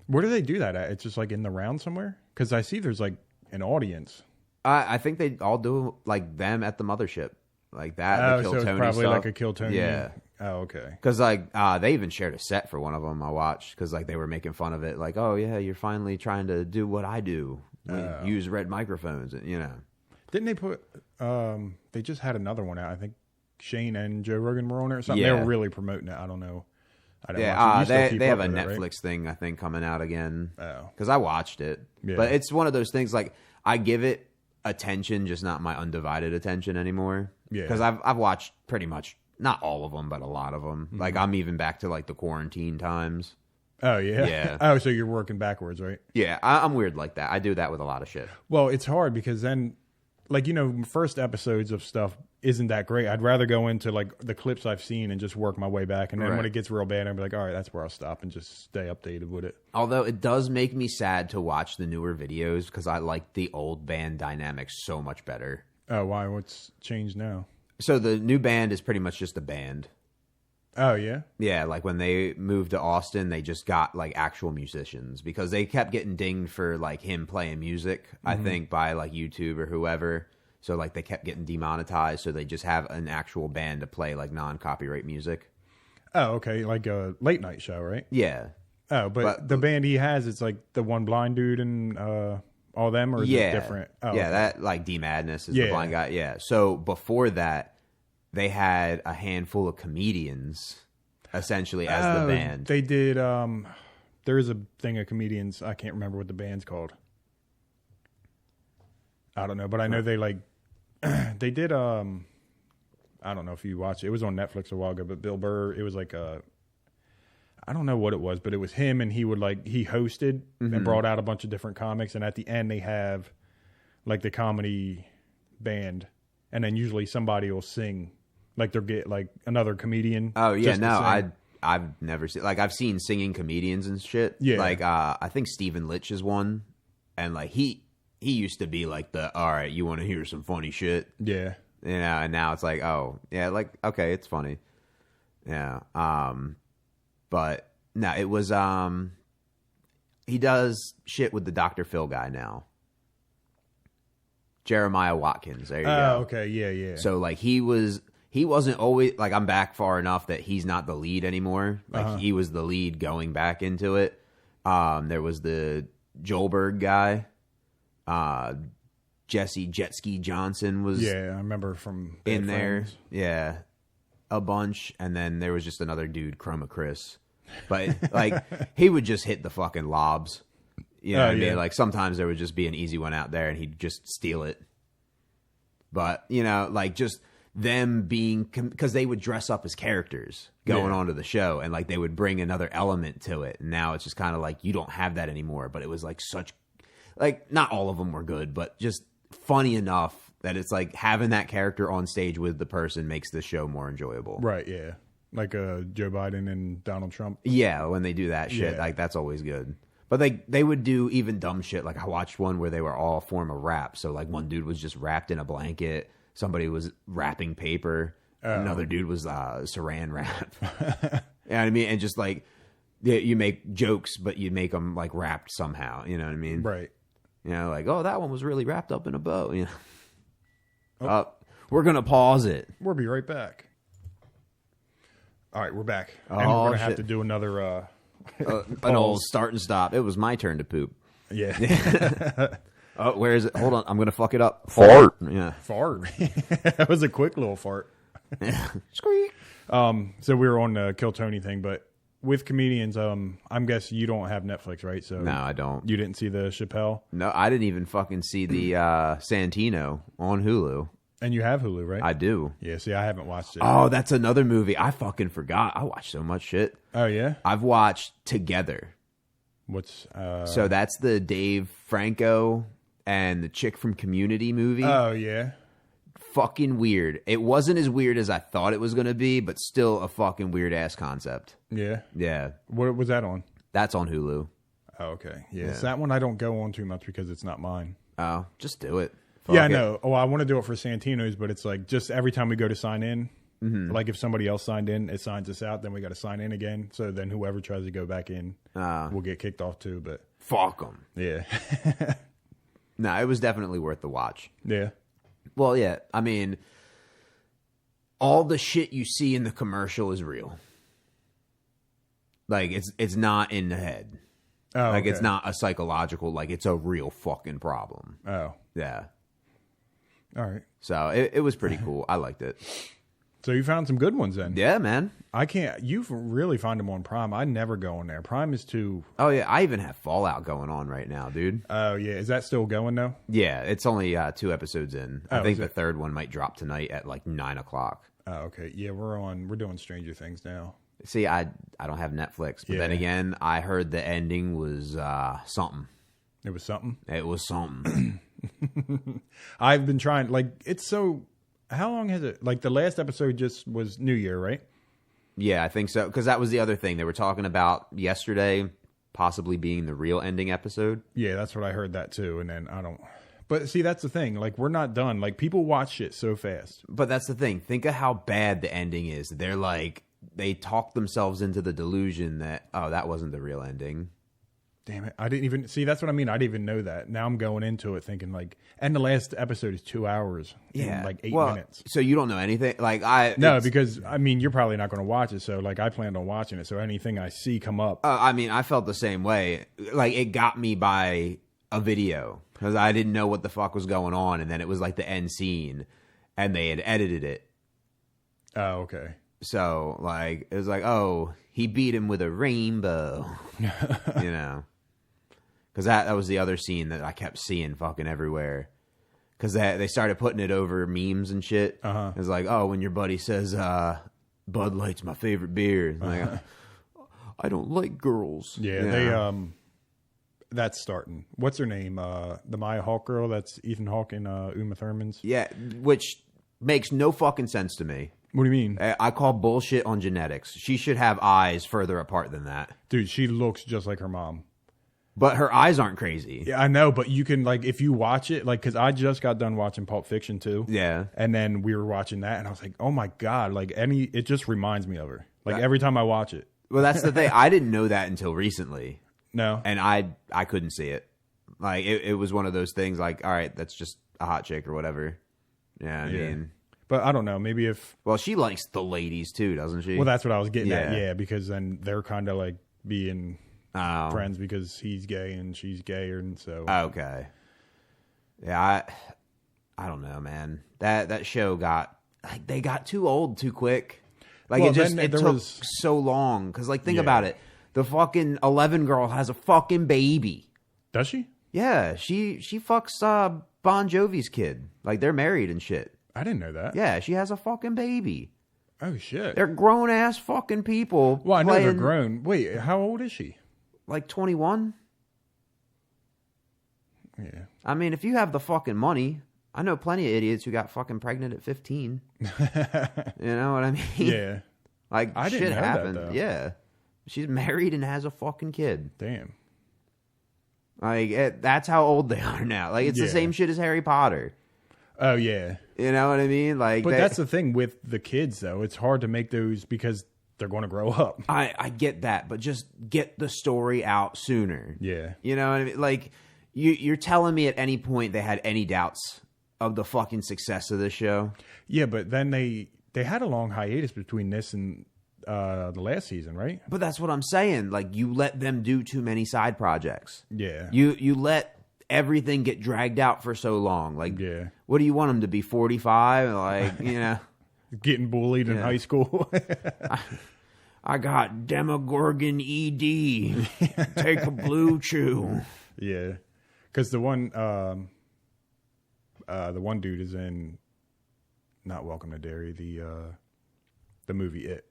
Where do they do that at? It's just like in the round somewhere? Because I see there's like an audience. I think they all do like them at the mothership. Like that. Oh, the Kill so it's Tony probably stuff. like a Kill Tony. Yeah. Oh, okay. Because like they even shared a set for one of them I watched because like they were making fun of it. Like, oh yeah, you're finally trying to do what I do. Use red microphones. And, you know. Didn't they put, they just had another one out. I think Shane and Joe Rogan were on it or something. Yeah. They were really promoting it. I don't know. They have a Netflix thing I think coming out again. Oh, because I watched it, but it's one of those things like I give it attention, just not my undivided attention anymore. Yeah, because I've watched pretty much not all of them, but a lot of them. Mm-hmm. Like I'm even back to like the quarantine times. Oh yeah. Oh, so you're working backwards, right? Yeah, I'm weird like that. I do that with a lot of shit. Well, it's hard because then, like first episodes of stuff isn't that great. I'd rather go into like the clips I've seen and just work my way back. And then when it gets real bad, I'd be like, all right, that's where I'll stop and just stay updated with it. Although it does make me sad to watch the newer videos because I like the old band dynamics so much better. Oh, why? What's changed now? So the new band is pretty much just a band. Oh, yeah? Yeah, like when they moved to Austin, they just got like actual musicians because they kept getting dinged for like him playing music, I think, by like YouTube or whoever. So, like, they kept getting demonetized, so they just have an actual band to play, like, non-copyright music. Oh, okay. Like a late-night show, right? Yeah. Oh, but the band he has, it's like the one blind dude and all them, or is it different? Oh, yeah, that, like, D-Madness is the blind guy. Yeah. So, before that, they had a handful of comedians, essentially, as the band. They did, there is a thing of comedians. I can't remember what the band's called. I don't know, but I know they like they did I don't know if you watched it. It was on Netflix a while ago, but Bill Burr, it was like I don't know what it was, but it was him and he would like he hosted and brought out a bunch of different comics, and at the end they have like the comedy band, and then usually somebody will sing, like they'll get like another comedian. Oh yeah, no, I've never seen, like I've seen singing comedians and shit. Yeah, like I think Stephen Litch is one, and like he used to be like all right, you want to hear some funny shit? Yeah. You know, and now it's like, oh, yeah, like, okay, it's funny. Yeah. But no, it was, he does shit with the Dr. Phil guy now. Jeremiah Watkins. There you go. Oh, okay. Yeah, yeah. So like he wasn't always, like, I'm back far enough that he's not the lead anymore. Like he was the lead going back into it. There was the Joelberg guy. Jesse Jetski Johnson was I remember from in there. Yeah, a bunch, and then there was just another dude, Chroma Chris, but like he would just hit the fucking lobs. You know what I mean? Like sometimes there would just be an easy one out there, and he'd just steal it. But you know, like just them being because they would dress up as characters going onto the show, and like they would bring another element to it. And now it's just kind of like you don't have that anymore. But it was like such. Like, not all of them were good, but just funny enough that it's like having that character on stage with the person makes the show more enjoyable. Right, yeah. Like Joe Biden and Donald Trump. Yeah, when they do that shit, like that's always good. But they would do even dumb shit. Like I watched one where they were all form a wrap. So like one dude was just wrapped in a blanket. Somebody was wrapping paper. Another dude was saran wrap. You know what I mean? And just like you make jokes, but you make them like wrapped somehow. You know what I mean? Right. You know, like, oh, that one was really wrapped up in a bow. You know, we're gonna pause it. We'll be right back. All right, we're back, and we're gonna have to do another an old start and stop. It was my turn to poop. Yeah. Oh, where is it? Hold on, I'm gonna fuck it up. Fart. Yeah, fart. That was a quick little fart. Squeak. So we were on the Kill Tony thing, but with comedians, I'm guessing you don't have Netflix, right? So no, I don't. You didn't see the Chappelle? No, I didn't even fucking see the Santino on Hulu. And you have Hulu, right? I do. Yeah, see, I haven't watched it. Oh, that's another movie. I fucking forgot. I watched so much shit. Oh, yeah? I've watched Together. What's... So that's the Dave Franco and the chick from Community movie. Oh, yeah? Fucking weird. It wasn't as weird as I thought it was going to be, but still a fucking weird-ass concept. Yeah? Yeah. What was that on? That's on Hulu. Oh, okay. Yeah, so that one I don't go on too much because it's not mine. Oh, just do it. Yeah, I know. Oh, I want to do it for Santino's, but it's like just every time we go to sign in, like if somebody else signed in, it signs us out, then we got to sign in again. So then whoever tries to go back in will get kicked off too. But fuck them. Yeah. No, it was definitely worth the watch. Yeah. Well, yeah. I mean, all the shit you see in the commercial is real. Like it's not in the head. Oh, like okay. it's not a psychological. Like it's a real fucking problem. Oh. Yeah. All right. So it was pretty cool. I liked it. So you found some good ones then? Yeah, man. I can't. You really find them on Prime. I never go on there. Prime is too. Oh yeah, I even have Fallout going on right now, dude. Oh yeah, is that still going though? Yeah, it's only 2 episodes in. I Oh, think the third one might drop tonight at like 9:00. Oh okay. Yeah, we're doing Stranger Things now. See, I don't have Netflix, but then again, I heard the ending was something. It was something. It was something. I've been trying. Like it's so. How long has it? Like the last episode just was New Year, right? Yeah, I think so. Because that was the other thing they were talking about yesterday, possibly being the real ending episode. Yeah, that's what I heard that too. And then I don't. But see, that's the thing. Like we're not done. Like people watch shit so fast. But that's the thing. Think of how bad the ending is. They're like they talk themselves into the delusion that that wasn't the real ending. Damn it. I didn't even see. That's what I mean. I didn't even know that. Now I'm going into it thinking like, and the last episode is 2 hours. Yeah. Like 8 well, minutes. So you don't know anything? Like No, because I mean, you're probably not going to watch it. So like I planned on watching it. So anything I see come up. I mean, I felt the same way. Like it got me by a video because I didn't know what the fuck was going on. And then it was like the end scene and they had edited it. Oh, okay. So like, it was like, oh, he beat him with a rainbow, you know? Because that was the other scene that I kept seeing fucking everywhere. Because they started putting it over memes and shit. Uh-huh. It's like, oh, when your buddy says, Bud Light's my favorite beer. Like, I don't like girls. Yeah, they that's starting. What's her name? The Maya Hawke girl. That's Ethan Hawke and Uma Thurman's. Yeah, which makes no fucking sense to me. What do you mean? I call bullshit on genetics. She should have eyes further apart than that. Dude, she looks just like her mom. But her eyes aren't crazy. Yeah, I know, but you can, like, if you watch it, like, because I just got done watching Pulp Fiction, too. Yeah. And then we were watching that, and I was like, oh, my God. Like, it just reminds me of her. Like, every time I watch it. Well, that's the thing. I didn't know that until recently. No. And I couldn't see it. Like, it was one of those things, like, all right, that's just a hot chick or whatever. Yeah, I mean. But I don't know. Maybe if. Well, she likes the ladies, too, doesn't she? Well, that's what I was getting at. Yeah, because then they're kind of, like, being. Friends because he's gay and she's gay, and so okay. Yeah, I don't know, man. That show got like they got too old too quick. Like well, it took so long. Because like think about it, the fucking 11 girl has a fucking baby. Does she? Yeah, she fucks Bon Jovi's kid. Like they're married and shit. I didn't know that. Yeah, she has a fucking baby. Oh shit! They're grown ass fucking people. Well, I know they're grown. Wait, how old is she? Like 21? Yeah. I mean, if you have the fucking money, I know plenty of idiots who got fucking pregnant at 15. You know what I mean? Yeah. Like, I shit didn't know happened. that, though. Yeah. She's married and has a fucking kid. Damn. Like, that's how old they are now. Like, it's the same shit as Harry Potter. Oh, yeah. You know what I mean? Like, but that's the thing with the kids, though. It's hard to make those because they're going to grow up. I get that, but just get the story out sooner. Yeah. You know what I mean? Like, you're telling me at any point they had any doubts of the fucking success of this show? Yeah, but then they had a long hiatus between this and the last season, right? But that's what I'm saying. Like, you let them do too many side projects. Yeah. You let everything get dragged out for so long. Like, what do you want them to be, 45? Like, you know. Getting bullied in high school. I got Demogorgon ED. Take a blue chew. Yeah. Because the one dude is in not Welcome to Derry, the movie It.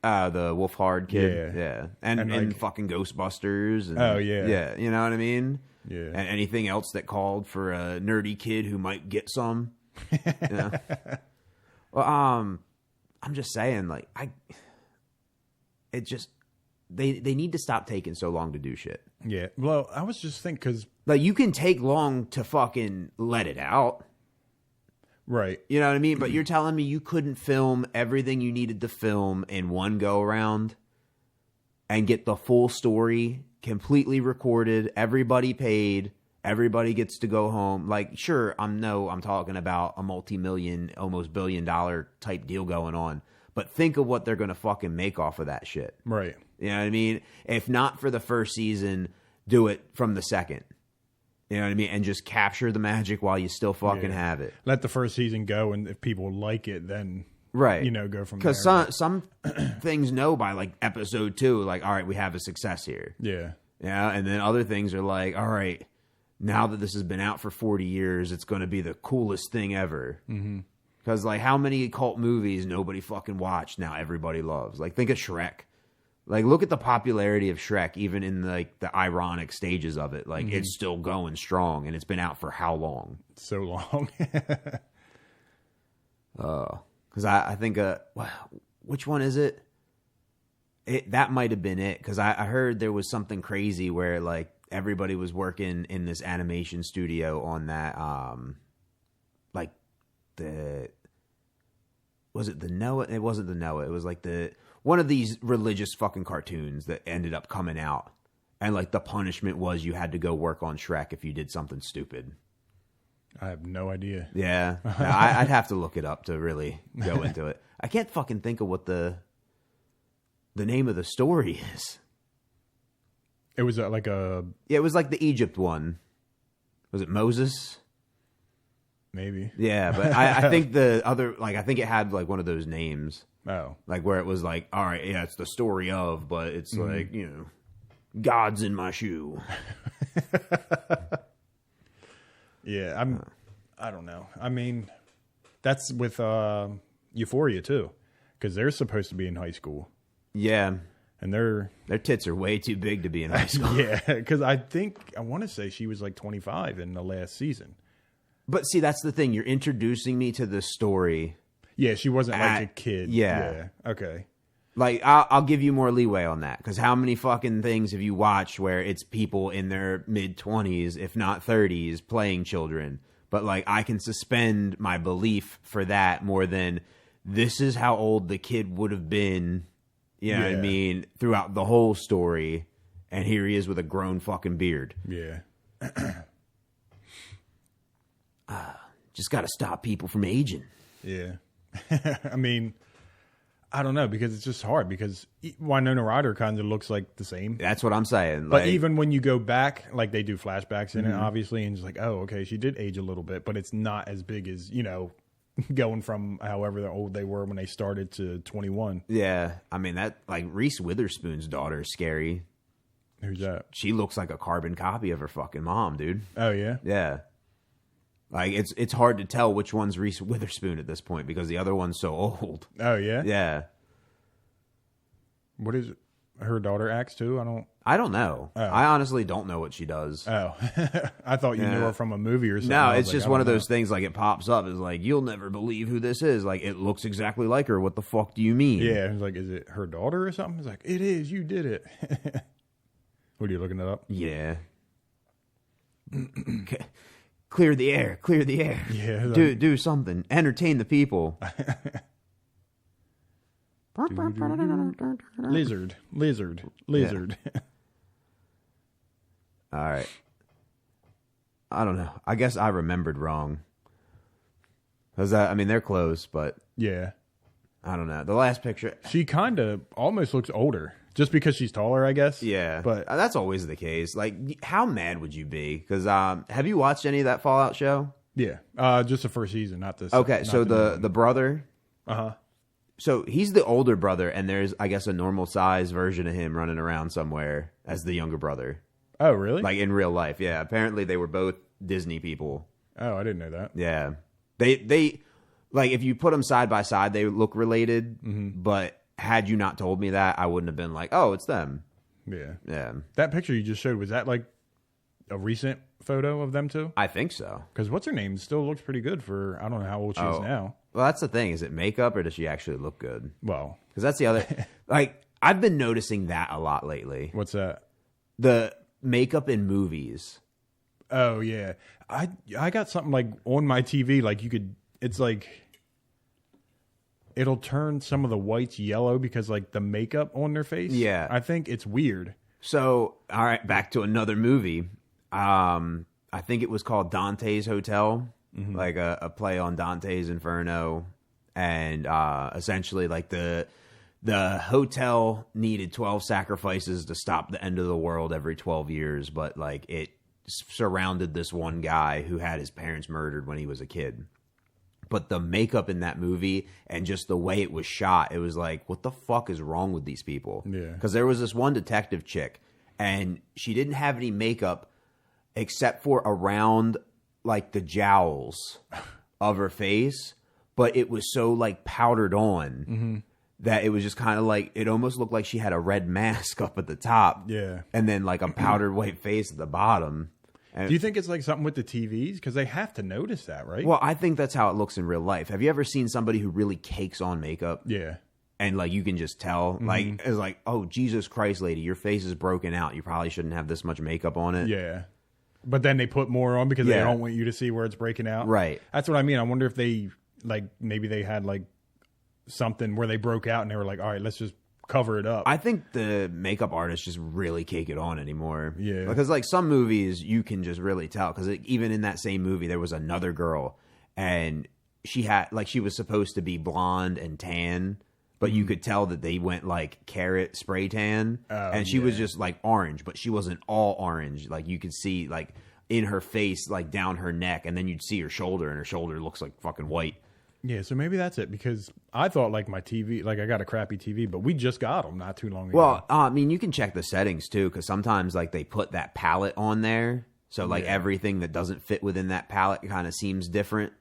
The Wolf Hard kid. Yeah. Yeah. And like, fucking Ghostbusters. And, oh, yeah. Yeah. You know what I mean? Yeah. And anything else that called for a nerdy kid who might get some. Yeah. Well, I'm just saying, like, they need to stop taking so long to do shit. Yeah. Well, I was just thinking, because, like, you can take long to fucking let it out. Right. You know what I mean? But you're telling me you couldn't film everything you needed to film in one go around and get the full story completely recorded, everybody paid, everybody gets to go home. Like, sure, I'm talking about a multi-million, almost $1 billion type deal going on. But think of what they're going to fucking make off of that shit. Right. You know what I mean? If not for the first season, do it from the second. You know what I mean? And just capture the magic while you still fucking have it. Let the first season go, and if people like it, then right, you know, go from there. Because some things know by like episode 2, like, all right, we have a success here. Yeah. Yeah, and then other things are like, all right, now that this has been out for 40 years, it's going to be the coolest thing ever. Because like, how many cult movies nobody fucking watched now everybody loves? Like, think of Shrek. Like, look at the popularity of Shrek, even in like the ironic stages of it. Like, it's still going strong, and it's been out for how long? So long. Because I think, which one is it? That might have been it. Because I heard there was something crazy where like everybody was working in this animation studio on that, like was it the Noah? It wasn't the Noah. It was like one of these religious fucking cartoons that ended up coming out. And like the punishment was you had to go work on Shrek if you did something stupid. I have no idea. Yeah. No, I'd have to look it up to really go into it. I can't fucking think of what the name of the story is. It was like a... Yeah, it was like the Egypt one. Was it Moses? Maybe. Yeah, but I think the other... Like, I think it had like one of those names. Oh. Like where it was like, all right, yeah, it's the story of, but it's like, you know, God's in my shoe. Yeah, I don't know. I mean, that's with Euphoria too, because they're supposed to be in high school. Yeah. And their tits are way too big to be in high school. Yeah, because I want to say she was like 25 in the last season. But see, that's the thing. You're introducing me to this story. Yeah, she wasn't like a kid. Yeah. Okay. Like, I'll give you more leeway on that. Because how many fucking things have you watched where it's people in their mid-20s, if not 30s, playing children? But, like, I can suspend my belief for that more than this is how old the kid would have been, you know what I mean, throughout the whole story. And here he is with a grown fucking beard. Yeah. Just got to stop people from aging. Yeah. I mean, I don't know, because it's just hard, because Winona Ryder kind of looks like the same. That's what I'm saying. But even when you go back, like they do flashbacks in it, obviously, and it's like, oh, okay, she did age a little bit, but it's not as big as, you know, going from however old they were when they started to 21. Yeah. I mean, that, like, Reese Witherspoon's daughter is scary. Who's that? She looks like a carbon copy of her fucking mom, dude. Oh, yeah? Yeah. Like, it's hard to tell which one's Reese Witherspoon at this point because the other one's so old. Oh, yeah? Yeah. What is it? Her daughter acts too? I don't know. Oh. I honestly don't know what she does. Oh. I thought you knew her from a movie or something. No, it's just one of those things, like, it pops up. It's like, you'll never believe who this is. Like, it looks exactly like her. What the fuck do you mean? Yeah. It's like, is it her daughter or something? It's like, it is. You did it. What, are you looking it up? Yeah. Clear the air. Clear the air. Yeah. Do something. Entertain the people. Lizard. Yeah. All right. I don't know. I guess I remembered wrong. They're close, but yeah. I don't know. The last picture. She kind of almost looks older. Just because she's taller, I guess. Yeah. But that's always the case. Like, how mad would you be? Because have you watched any of that Fallout show? Yeah. Just the first season, not this. Okay, so the brother. Uh-huh. So he's the older brother, and there's, I guess, a normal size version of him running around somewhere as the younger brother. Oh, really? Like in real life, yeah. Apparently they were both Disney people. Oh, I didn't know that. Yeah. They like, if you put them side by side, they look related, but had you not told me that, I wouldn't have been like, oh, it's them. Yeah. Yeah. That picture you just showed, was that like a recent photo of them two? I think so. Because what's her name still looks pretty good for, I don't know how old she is now. Well, that's the thing. Is it makeup or does she actually look good? Well. Because that's the other, like, I've been noticing that a lot lately. What's that? The makeup in movies. Oh, yeah. I got something like on my TV, like you could, it's like, it'll turn some of the whites yellow because like the makeup on their face. Yeah. I think it's weird. So, all right, back to another movie. I think it was called Dante's Hotel, like a play on Dante's Inferno. And essentially like the hotel needed 12 sacrifices to stop the end of the world every 12 years. But like it surrounded this one guy who had his parents murdered when he was a kid. But the makeup in that movie and just the way it was shot, it was like, what the fuck is wrong with these people? Yeah. Because there was this one detective chick, and she didn't have any makeup except for around, like, the jowls of her face. But it was so, like, powdered on that it was just kind of like, it almost looked like she had a red mask up at the top. Yeah. And then, like, a powdered white face at the bottom. Do you think it's like something with the TVs? Because they have to notice that, right? Well, I think that's how it looks in real life. Have you ever seen somebody who really cakes on makeup? Yeah. And, like, you can just tell. Like, it's like, oh, Jesus Christ, lady, your face is broken out. You probably shouldn't have this much makeup on it. Yeah. But then they put more on because they don't want you to see where it's breaking out. Right. That's what I mean. I wonder if they, like, maybe they had, like, something where they broke out and they were like, all right, let's just cover it up. I think the makeup artists just really cake it on anymore. Yeah. Because, like, some movies you can just really tell. Because even in that same movie, there was another girl, and she had, like, she was supposed to be blonde and tan, but you could tell that they went, like, carrot spray tan. And she was just, like, orange, but she wasn't all orange. Like, you could see, like, in her face, like, down her neck, and then you'd see her shoulder, and her shoulder looks like fucking white. Yeah, so maybe that's it, because I thought, like, my TV, like, I got a crappy TV, but we just got them not too long ago. Well, I mean, you can check the settings, too, because sometimes, like, they put that palette on there, so, like, everything that doesn't fit within that palette kind of seems different.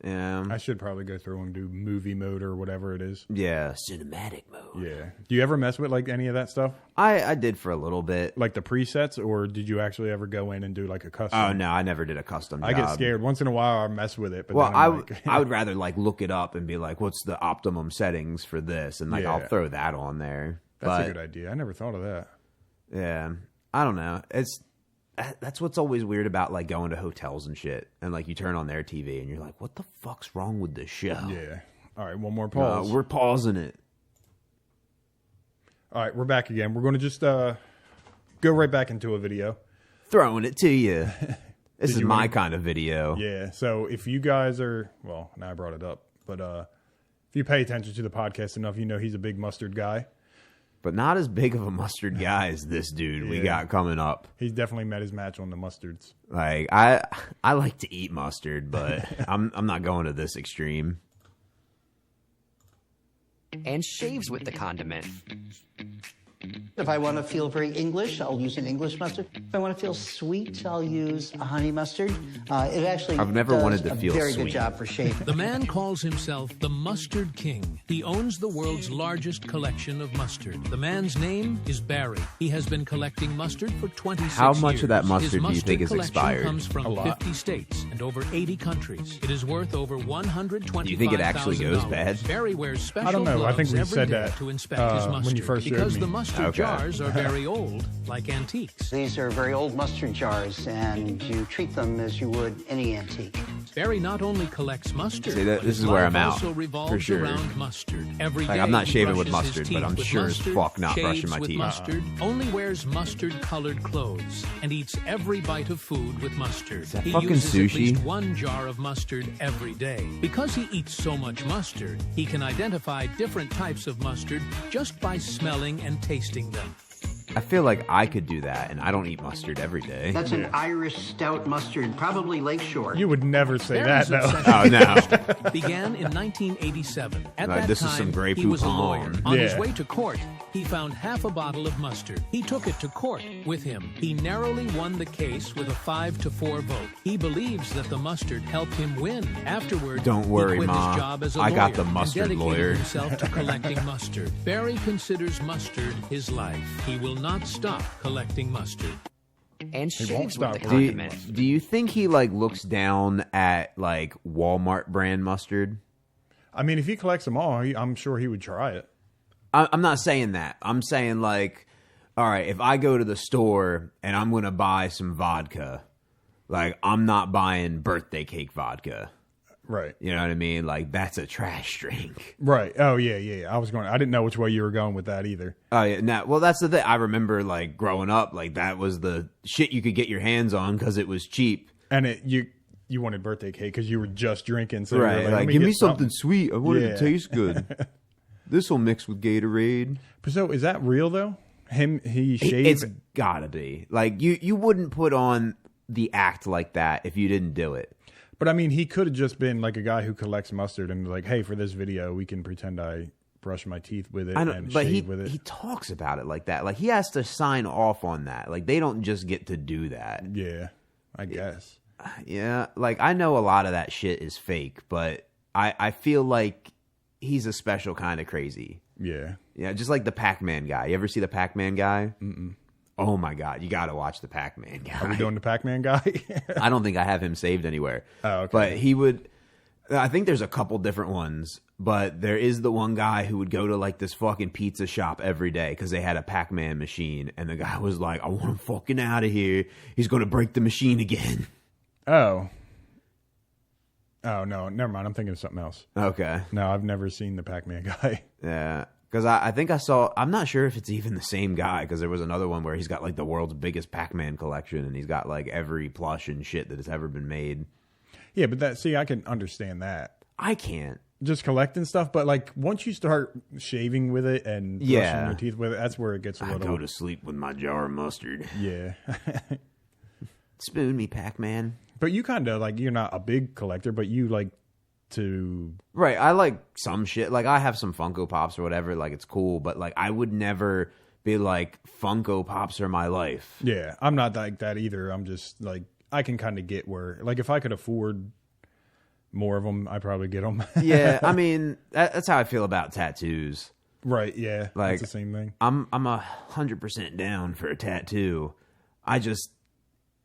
I should probably go through and do movie mode or whatever it is. Yeah, cinematic mode. Yeah. Do you ever mess with, like, any of that stuff? I did for a little bit. Like the presets, or did you actually ever go in and do, like, a custom? Oh, no, I never did a custom job. I get scared. Once in a while, I mess with it. But well, then I would rather, like, look it up and be like, what's the optimum settings for this? And, like, I'll throw that on there. That's a good idea. I never thought of that. Yeah. I don't know. That's what's always weird about, like, going to hotels and shit. And, like, you turn on their TV and you're like, what the fuck's wrong with this show? Yeah. All right, one more pause. We're pausing it. All right, we're back again. We're going to just go right back into a video. Throwing it to you. This is my kind of video. Yeah, so if you guys are, well, now I brought it up, but if you pay attention to the podcast enough, you know he's a big mustard guy. But not as big of a mustard guy as this dude we got coming up. He's definitely met his match on the mustards. Like, I like to eat mustard, but I'm not going to this extreme. And shaves with the condiment. If I want to feel very English, I'll use an English mustard. If I want to feel sweet, I'll use a honey mustard. It actually I've never wanted to feel very sweet. Good job for shape. The man calls himself the Mustard King. He owns the world's largest collection of mustard. The man's name is Barry. He has been collecting mustard for 26 years. How much of that His mustard do you think is collection expired? comes from 50 states and and over 80 countries. It is worth over $125,000. Do you think it actually goes bad? Barry wears special I don't know. I think gloves we every said day that to inspect his mustard when you first showed because me. the mustard jars are very old, like antiques. These are very old mustard jars, and you treat them as you would any antique. Barry not only collects mustard, See, this is where I'm out, also revolves for sure. around mustard. Every Like, day I'm not he shaving with brushes his mustard, teeth but I'm with sure as mustard, fuck not brushing shaves my with teeth. mustard, only wears mustard-colored clothes, and eats every bite of food with mustard. that He fucking uses sushi? at least one jar of mustard every day. Because he eats so much mustard, he can identify different types of mustard just by smelling and tasting them. I feel like I could do that, and I don't eat mustard every day. That's an Irish stout mustard, probably Lakeshore. You would never say that, Barry's though. obsession Oh, no. with mustard began in 1987. At Like, that this time, is some Grey he was a Poupon. lawyer. On his Yeah. way to court, he found half a bottle of mustard. He took it to court with him. He narrowly won the case with a 5-4 vote. He believes that the mustard helped him win. Afterward, Don't worry, he quit Ma. his job as a I got lawyer the mustard and dedicated lawyer. himself to collecting mustard. Barry considers mustard his life. He will not stop collecting mustard. And shaves with stop. the Do condiment. Do you think he like looks down at like Walmart brand mustard? I mean, if he collects them all, I'm sure he would try it. I'm not saying that. I'm saying like, all right, if I go to the store and I'm going to buy some vodka, like I'm not buying birthday cake vodka. Right. You know what I mean? Like that's a trash drink. Right. Oh, yeah. I didn't know which way you were going with that either. Oh yeah. Now, well, that's the thing. I remember like growing up, like that was the shit you could get your hands on because it was cheap. And you wanted birthday cake because you were just drinking. So you were Right. let Like, me give get me something sweet. I want it Yeah. to taste good. This will mix with Gatorade. So is that real, though? He shaved? It's gotta be. Like you wouldn't put on the act like that if you didn't do it. But I mean, he could have just been like a guy who collects mustard and like, hey, for this video, we can pretend I brush my teeth with it I know, and but shave with it. he talks about it like that. Like he has to sign off on that. Like they don't just get to do that. Yeah, I guess. Yeah, like I know a lot of that shit is fake, but I feel like he's a special kind of crazy. Yeah. Yeah, just like the Pac-Man guy. You ever see the Pac-Man guy? Mm-mm. Oh my God, you got to watch the Pac-Man guy. Are we doing the Pac-Man guy? I don't think I have him saved anywhere. Oh, okay. But he would. I think there's a couple different ones, but there is the one guy who would go to like this fucking pizza shop every day because they had a Pac-Man machine, and the guy was like, "I want him fucking out of here. He's going to break the machine again." Oh, no, never mind. I'm thinking of something else. Okay. No, I've never seen the Pac-Man guy. Yeah. Because I think I saw, I'm not sure if it's even the same guy, because there was another one where he's got like the world's biggest Pac-Man collection, and he's got like every plush and shit that has ever been made. Yeah, but I can understand that. I can't. Just collecting stuff, but like once you start shaving with it and brushing your teeth with it, that's where it gets a I little. go to sleep with my jar of mustard. Yeah. Spoon me, Pac-Man. But you kind of like, you're not a big collector, but you like to. Right, I like some shit. Like I have some Funko Pops or whatever. Like it's cool, but like I would never be like Funko Pops are my life. Yeah, I'm not like that either. I'm just like, I can kind of get where, like, if I could afford more of them, I'd probably get them. Yeah, I mean that's how I feel about tattoos. Right? Yeah, Like that's the same thing. I'm 100% down for a tattoo.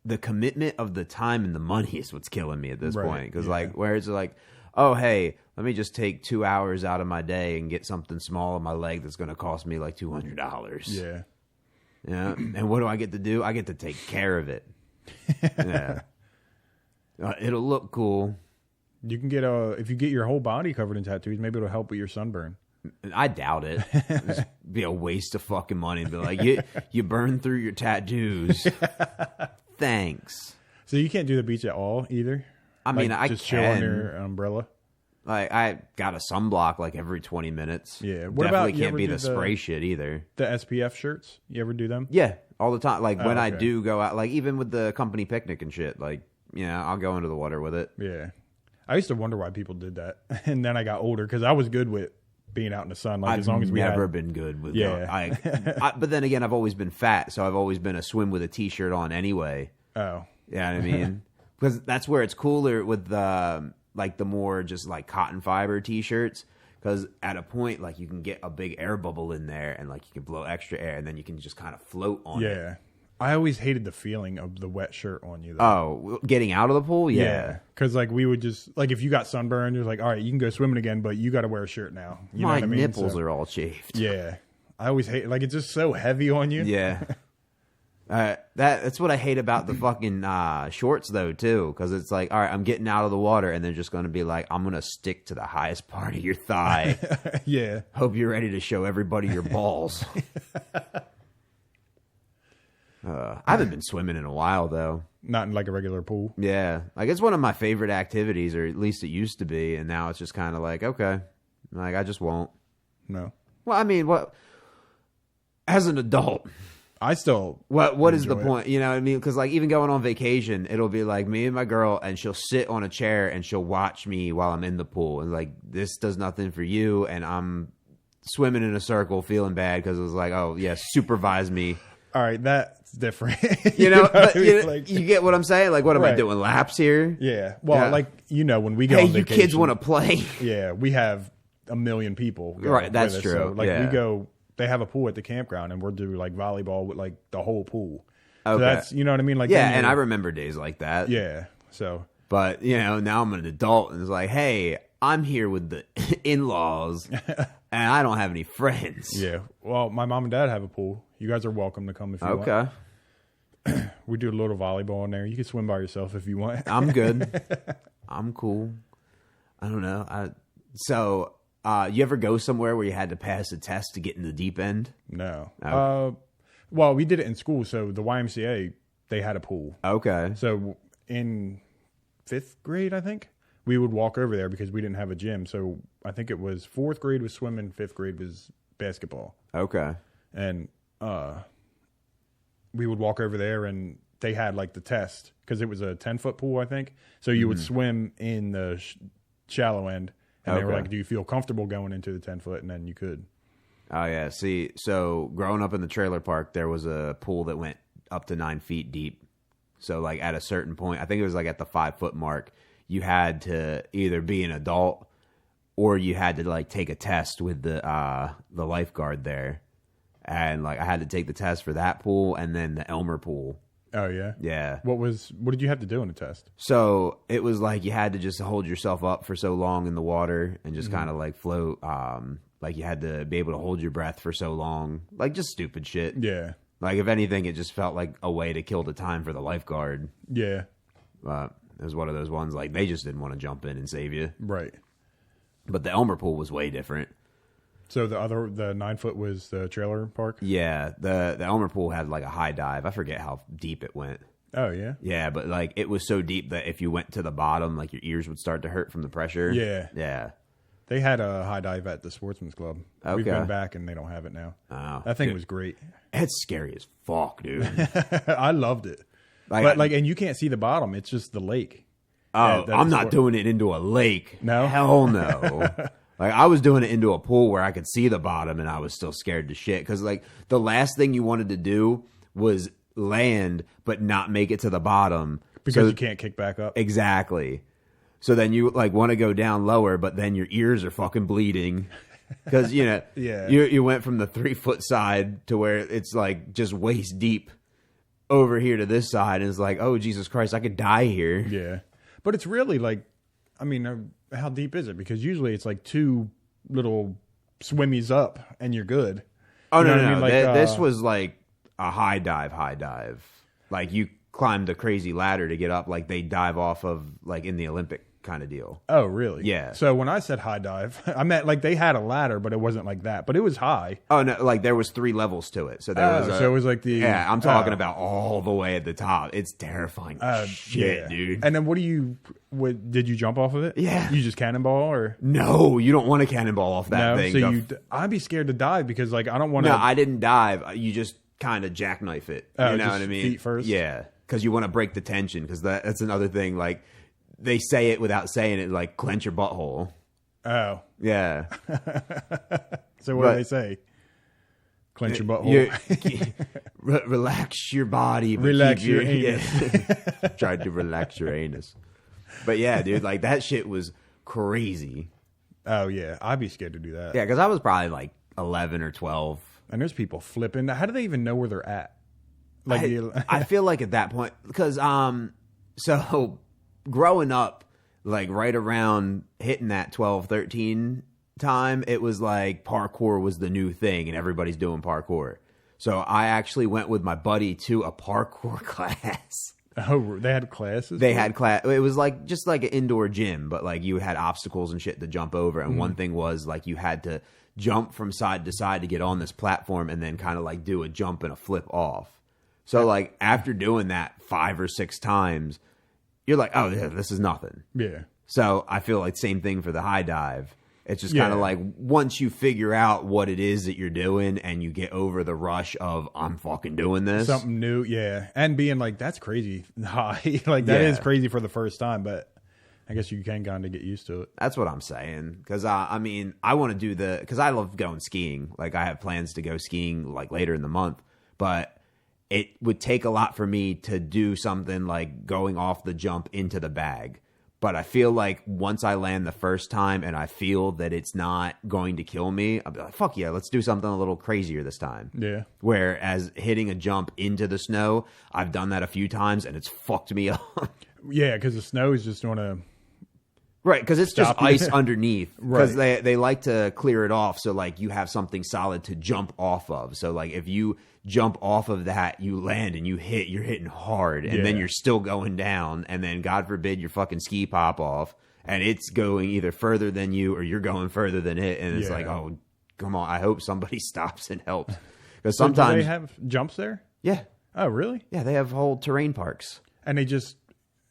The commitment of the time and the money is what's killing me at this Right, point. Because yeah. like, where it's like, oh hey, let me just take 2 hours out of my day and get something small on my leg that's going to cost me like $200. Yeah. Yeah. And what do I get to do? I get to take care of it. Yeah. It'll look cool. You can get if you get your whole body covered in tattoos, maybe it'll help with your sunburn. I doubt it. It'd just be a waste of fucking money. Be like, you burn through your tattoos. Thanks. So you can't do the beach at all either? I mean, like, I just can. chill under an umbrella? Like I got a sunblock like every 20 minutes. Yeah. What Definitely about, you can't ever be do the spray shit either. The SPF shirts? You ever do them? Yeah, all the time. Like when I okay. do go out, like even with the company picnic and shit, like, you know, I'll go into the water with it. Yeah. I used to wonder why people did that. And then I got older because I was good with being out in the sun. Like I've as long as we never had, been good with Yeah. but then again, I've always been fat, so I've always been a swim with a t-shirt on anyway. Oh. Yeah, you know what I mean? Because that's where it's cooler with like the more just like cotton fiber t-shirts. Because at a point, like you can get a big air bubble in there, and like you can blow extra air, and then you can just kind of float on it. Yeah. I always hated the feeling of the wet shirt on you, though. Oh, getting out of the pool? Yeah. Because, like, we would just, like, if you got sunburned, you're like, all right, you can go swimming again, but you got to wear a shirt now. You know what I mean? Nipples are all chafed. Yeah. I always hate, like, it's just so heavy on you. Yeah. That's what I hate about the fucking shorts, though, too. Because it's like, all right, I'm getting out of the water, and they're just going to be like, I'm going to stick to the highest part of your thigh. Yeah. Hope you're ready to show everybody your balls. I haven't been swimming in a while, though. Not in, like, a regular pool. Yeah. Like, it's one of my favorite activities, or at least it used to be, and now it's just kind of like, okay. Like, I just won't. No. Well, I mean, what? As an adult, I still. What is the point? You know what I mean? Because, like, even going on vacation, it'll be like me and my girl, and she'll sit on a chair and she'll watch me while I'm in the pool. And, like, this does nothing for you, and I'm swimming in a circle feeling bad because it was like, oh, yeah, supervise me. All right, that's different. You know, but, I mean? Like, you get what I'm saying? Like, what am I right. doing, laps here? Yeah. Well, Yeah. like, you know, when we go Hey, on you vacation. kids want to play? Yeah, we have a million people. Right, that's with us. true. So, like, Yeah. we go, they have a pool at the campground, and we'll do, like, volleyball with, like, the whole pool. Okay. So that's, you know what I mean? Like, Yeah, then and you're- I remember days like that. Yeah, so. But, you know, now I'm an adult, and it's like, hey, I'm here with the in-laws, and I don't have any friends. Yeah. Well, my mom and dad have a pool. You guys are welcome to come if you want. Okay. We do a little volleyball in there. You can swim by yourself if you want. I'm good. I'm cool. I don't know. So, you ever go somewhere where you had to pass a test to get in the deep end? No. Okay. Well, we did it in school. So the YMCA, they had a pool. Okay. So in 5th grade, I think, we would walk over there because we didn't have a gym. So I think it was 4th grade was swimming, 5th grade was basketball. Okay. And we would walk over there, and they had, like, the test because it was a 10-foot pool, I think. So you would swim in the shallow end, and they were Okay. like, do you feel comfortable going into the 10-foot? And then you could. Oh, yeah. See, so growing up in the trailer park, there was a pool that went up to 9 feet deep. So, like, at a certain point, I think it was, like, at the 5-foot mark, you had to either be an adult or you had to, like, take a test with the lifeguard there. And, like, I had to take the test for that pool and then the Elmer pool. Oh, yeah? Yeah. What did you have to do in the test? So it was like you had to just hold yourself up for so long in the water and just kind of, like, float. Like, you had to be able to hold your breath for so long. Like, just stupid shit. Yeah. Like, if anything, it just felt like a way to kill the time for the lifeguard. Yeah. It was one of those ones, like, they just didn't want to jump in and save you. Right. But the Elmer pool was way different. So the 9-foot was the trailer park? Yeah, the Elmer pool had, like, a high dive. I forget how deep it went. Oh, yeah? Yeah, but, like, it was so deep that if you went to the bottom, like, your ears would start to hurt from the pressure. Yeah. Yeah. They had a high dive at the Sportsman's Club. Okay. We've been back, and they don't have it now. Oh, that thing dude. was great. It's scary as fuck, dude. I loved it. And you can't see the bottom. It's just the lake. Oh, I'm not doing it into a lake. No? Hell no. Like, I was doing it into a pool where I could see the bottom, and I was still scared to shit. Because, like, the last thing you wanted to do was land, but not make it to the bottom. Because you can't kick back up. Exactly. So then you, like, want to go down lower, but then your ears are fucking bleeding. Because, you know, Yeah. you went from the 3-foot side to where it's, like, just waist deep over here to this side. And it's like, oh, Jesus Christ, I could die here. Yeah. But it's really, like, I mean, how deep is it? Because usually it's, like, 2 little swimmies up, and you're good. Oh, You know no. what I mean? Like, This was, like, a high dive. Like, you climbed a crazy ladder to get up, like they dive off of, like, in the Olympic kind of deal. Oh, really? Yeah. So when I said high dive, I meant, like, they had a ladder, but it wasn't like that. But it was high. Oh, no, like, there was 3 levels to it. So there was so it was like the... Yeah, I'm talking about all the way at the top. It's terrifying shit, yeah. dude. And then did you jump off of it? Yeah. You just cannonball, or... No, you don't want to cannonball off that thing. So I'd be scared to dive because, like, I don't want to... No, I didn't dive. You just kind of jackknife it. Oh, You know just what I mean? feet first? Yeah, because you want to break the tension, because that's another thing. Like, they say it without saying it, like, clench your butthole. Oh. Yeah. So what do they say? Clench your butthole. Relax your body. But Relax keep your anus. Yeah. Tried to relax your anus. But yeah, dude, like, that shit was crazy. Oh, yeah. I'd be scared to do that. Yeah, because I was probably like 11 or 12. And there's people flipping. How do they even know where they're at? Like I feel like at that point, because so growing up, like right around hitting that 12, 13 time, it was like parkour was the new thing and everybody's doing parkour. So I actually went with my buddy to a parkour class. Oh, they had classes? They had class. It was like just like an indoor gym, but like you had obstacles and shit to jump over. And one thing was like you had to jump from side to side to get on this platform and then kind of like do a jump and a flip off. So like after doing that 5 or 6 times, you're like, oh, yeah, this is nothing. Yeah. So I feel like same thing for the high dive. It's just kind of like once you figure out what it is that you're doing and you get over the rush of I'm fucking doing this. Something new, yeah. And being like, that's crazy high. Like that is crazy for the first time, but I guess you can kind of get used to it. That's what I'm saying. Because, I mean, I want to do because I love going skiing. Like I have plans to go skiing like later in the month, but it would take a lot for me to do something like going off the jump into the bag. But I feel like once I land the first time and I feel that it's not going to kill me, I'll be like, fuck yeah, let's do something a little crazier this time. Yeah. Whereas hitting a jump into the snow, I've done that a few times and it's fucked me up. Yeah, because the snow is just going to... Right, because it's just ice underneath. Because Right. they like to clear it off so like you have something solid to jump off of. So like if you jump off of that, you land and you're hitting hard, and then you're still going down, and then God forbid your fucking ski pop off, and it's going either further than you or you're going further than it, and it's like, oh, come on, I hope somebody stops and helps. Because sometimes do they have jumps there? Yeah. Oh, really? Yeah, they have whole terrain parks. And they just...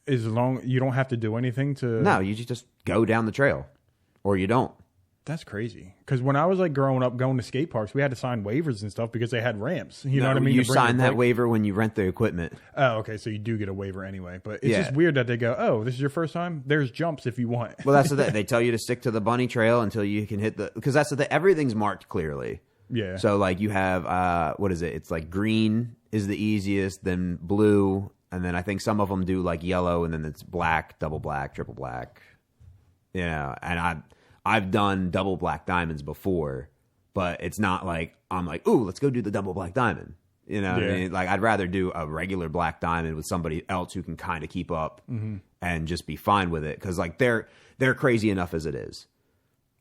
As long you don't have to do anything to... No, you just go down the trail, or you don't. That's crazy. Because when I was like growing up, going to skate parks, we had to sign waivers and stuff because they had ramps. You know what I mean? You sign that waiver when you rent the equipment. Oh, okay. So you do get a waiver anyway. But it's just weird that they go, oh, this is your first time? There's jumps if you want. Well, that's the thing. They tell you to stick to the bunny trail until you can hit the... Because that's the thing. Everything's marked clearly. Yeah. So like you have, what is it? It's like green is the easiest, then blue... And then I think some of them do like yellow, and then it's black, double black, triple black. Yeah, and I've done double black diamonds before, but it's not like I'm like, ooh, let's go do the double black diamond. You know what I mean? Like I'd rather do a regular black diamond with somebody else who can kind of keep up and just be fine with it, because like they're crazy enough as it is.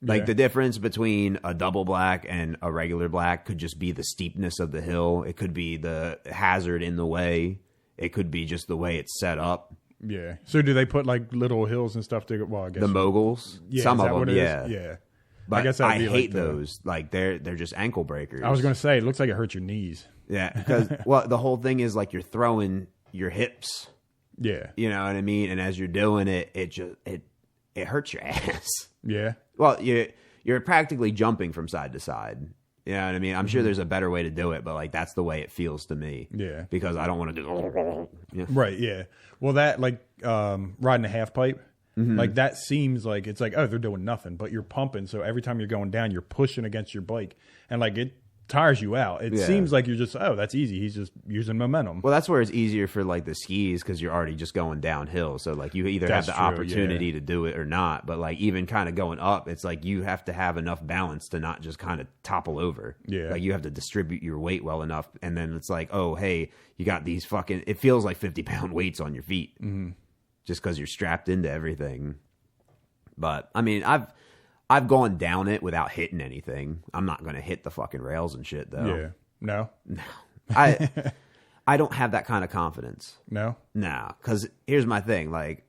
Like the difference between a double black and a regular black could just be the steepness of the hill. It could be the hazard in the way. It could be just the way it's set up. Yeah. So do they put like little hills and stuff to? Well, I guess the moguls. Yeah, some of them. Yeah. Yeah. But I guess I hate like those. Like they're just ankle breakers. I was going to say it looks like it hurts your knees. Yeah, because well, the whole thing is like you're throwing your hips. Yeah. You know what I mean? And as you're doing it, it hurts your ass. Yeah. Well, you're practically jumping from side to side. You know what I mean? I'm sure there's a better way to do it, but like that's the way it feels to me. Yeah. Because I don't want to do. Yeah. Right. Yeah. Well, that like riding a half pipe, like that seems like it's like, oh, they're doing nothing, but you're pumping. So every time you're going down, you're pushing against your bike, and like it tires you out. It seems like you're just, oh, that's easy. He's just using momentum. Well, that's where it's easier for like the skis, because you're already just going downhill. So like you either have the opportunity to do it or not. But like even kind of going up, it's like you have to have enough balance to not just kind of topple over. Yeah. Like you have to distribute your weight well enough. And then it's like, oh, hey, you got these fucking, it feels like 50-pound weights on your feet just because you're strapped into everything. But I mean, I've gone down it without hitting anything. I'm not going to hit the fucking rails and shit, though. Yeah. No? I don't have that kind of confidence. No? No, because here's my thing. Like,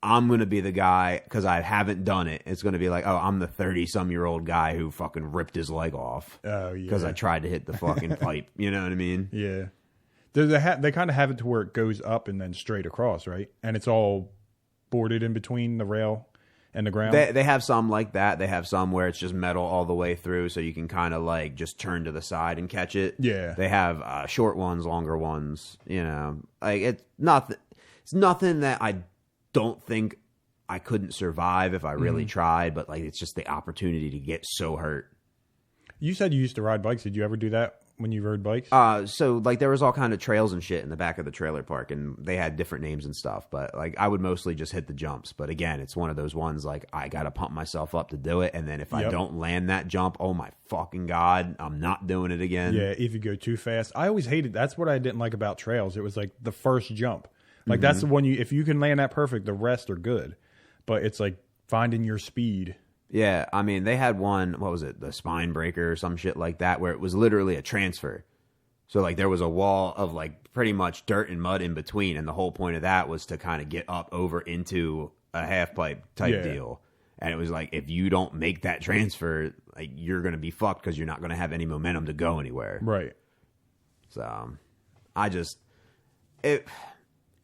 I'm going to be the guy, because I haven't done it. It's going to be like, oh, I'm the 30-some-year-old guy who fucking ripped his leg off. Oh, yeah. Because I tried to hit the fucking pipe. You know what I mean? Yeah. They kind of have it to where it goes up and then straight across, right? And it's all boarded in between the rail and the ground. They have some like that. They have some where it's just metal all the way through, so you can kind of like just turn to the side and catch it. Yeah. They have short ones, longer ones. You know, like it's nothing that I don't think I couldn't survive if I really tried. But like it's just the opportunity to get so hurt. You said you used to ride bikes. Did you ever do that when you rode bikes? So like there was all kind of trails and shit in the back of the trailer park, and they had different names and stuff. But like I would mostly just hit the jumps. But again, it's one of those ones like I gotta pump myself up to do it, and then if I don't land that jump, oh my fucking god, I'm not doing it again. Yeah, if you go too fast, I always hated. That's what I didn't like about trails. It was like the first jump. Like that's the one if you can land that perfect, the rest are good. But it's like finding your speed. Yeah, I mean, they had one, what was it, the Spine Breaker or some shit like that, where it was literally a transfer. So, like, there was a wall of, like, pretty much dirt and mud in between, and the whole point of that was to kind of get up over into a half-pipe type deal. And it was like, if you don't make that transfer, like, you're going to be fucked because you're not going to have any momentum to go anywhere. Right. So, I just, it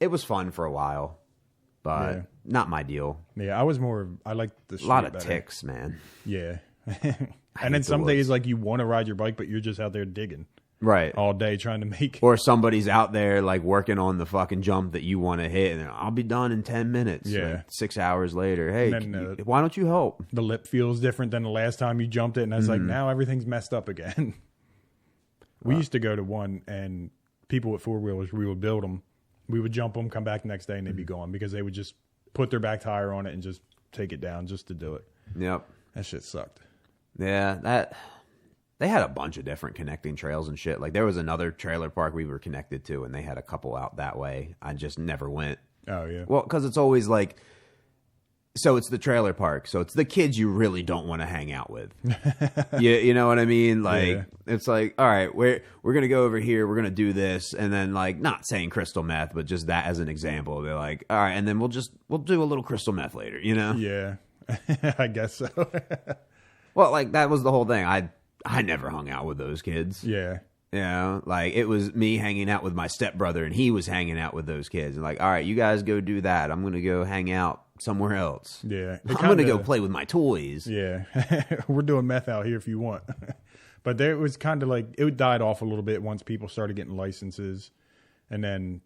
was fun for a while. But not my deal. Yeah, I like the street a lot of better. ticks, man. Yeah. And then some days, like, you want to ride your bike, but you're just out there digging. Right. All day trying to make... Or somebody's out there, like, working on the fucking jump that you want to hit, and I'll be done in 10 minutes. Yeah. Like 6 hours later. Hey, then, why don't you help? The lip feels different than the last time you jumped it, and I was like, now everything's messed up again. We used to go to one, and people with four-wheelers, we would build them. We would jump them, come back the next day, and they'd be gone because they would just put their back tire on it and just take it down just to do it. Yep. That shit sucked. Yeah, they had a bunch of different connecting trails and shit. Like, there was another trailer park we were connected to, and they had a couple out that way. I just never went. Oh, yeah. Well, because it's always like... So it's the trailer park. So it's the kids you really don't want to hang out with. You know what I mean? Like, it's like, all right, we're going to go over here. We're going to do this. And then, like, not saying crystal meth, but just that as an example. They're like, all right, and then we'll do a little crystal meth later, you know? Yeah, I guess so. Well, like, that was the whole thing. I never hung out with those kids. Yeah. You know, like, it was me hanging out with my stepbrother, and he was hanging out with those kids. And like, all right, you guys go do that. I'm going to go hang out somewhere else. Yeah. I'm going to go play with my toys. Yeah. We're doing meth out here if you want. But there was kind of like, it died off a little bit once people started getting licenses. And then,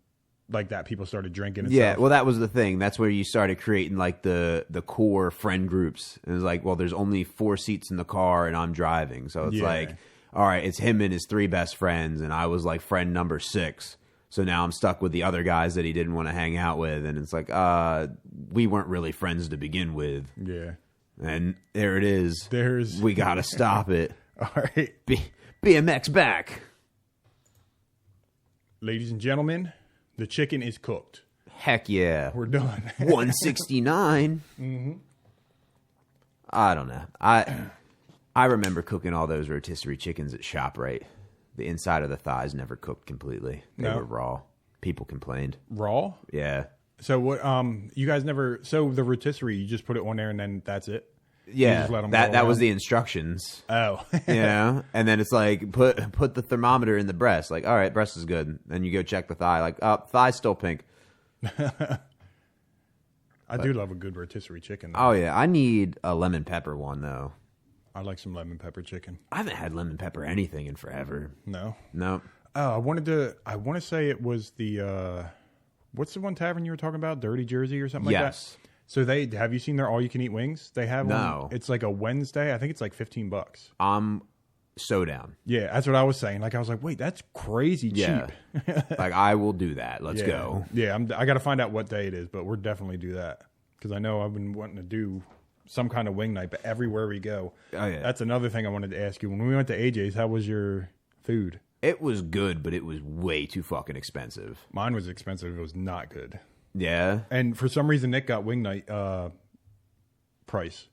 like that, people started drinking and stuff. Well, that was the thing. That's where you started creating, like, the core friend groups. And it was like, well, there's only 4 seats in the car, and I'm driving. So it's like... All right, it's him and his 3 best friends, and I was like friend number 6. So now I'm stuck with the other guys that he didn't want to hang out with, and it's like, we weren't really friends to begin with. Yeah. And there it is. We got to stop it. All right. BMX back. Ladies and gentlemen, the chicken is cooked. Heck yeah. We're done. 169. Mm-hmm. I don't know. I remember cooking all those rotisserie chickens at ShopRite. The inside of the thighs never cooked completely. They were raw. People complained. Raw? Yeah. So what? You guys never? So the rotisserie, you just put it on there and then that's it. Yeah, that was the instructions. Oh, yeah. And then it's like put the thermometer in the breast. Like, all right, breast is good. Then you go check the thigh. Like, thigh's still pink. I do love a good rotisserie chicken, though. Oh yeah, I need a lemon pepper one though. I like some lemon pepper chicken. I haven't had lemon pepper anything in forever. No. Oh, I want to say it was the what's the one tavern you were talking about? Dirty Jersey or something like that? Yes. So have you seen their all you can eat wings? They have No. one. It's like a Wednesday. I think it's like $15. I'm so down. Yeah, that's what I was saying. Like I was like, wait, that's crazy cheap. Like I will do that. Let's go. Yeah, I got to find out what day it is, but we'll definitely do that because I know I've been wanting to do some kind of wing night, but everywhere we go. Oh, yeah. That's another thing I wanted to ask you. When we went to AJ's, how was your food? It was good, but it was way too fucking expensive. Mine was expensive. It was not good. Yeah. And for some reason, Nick got wing night price.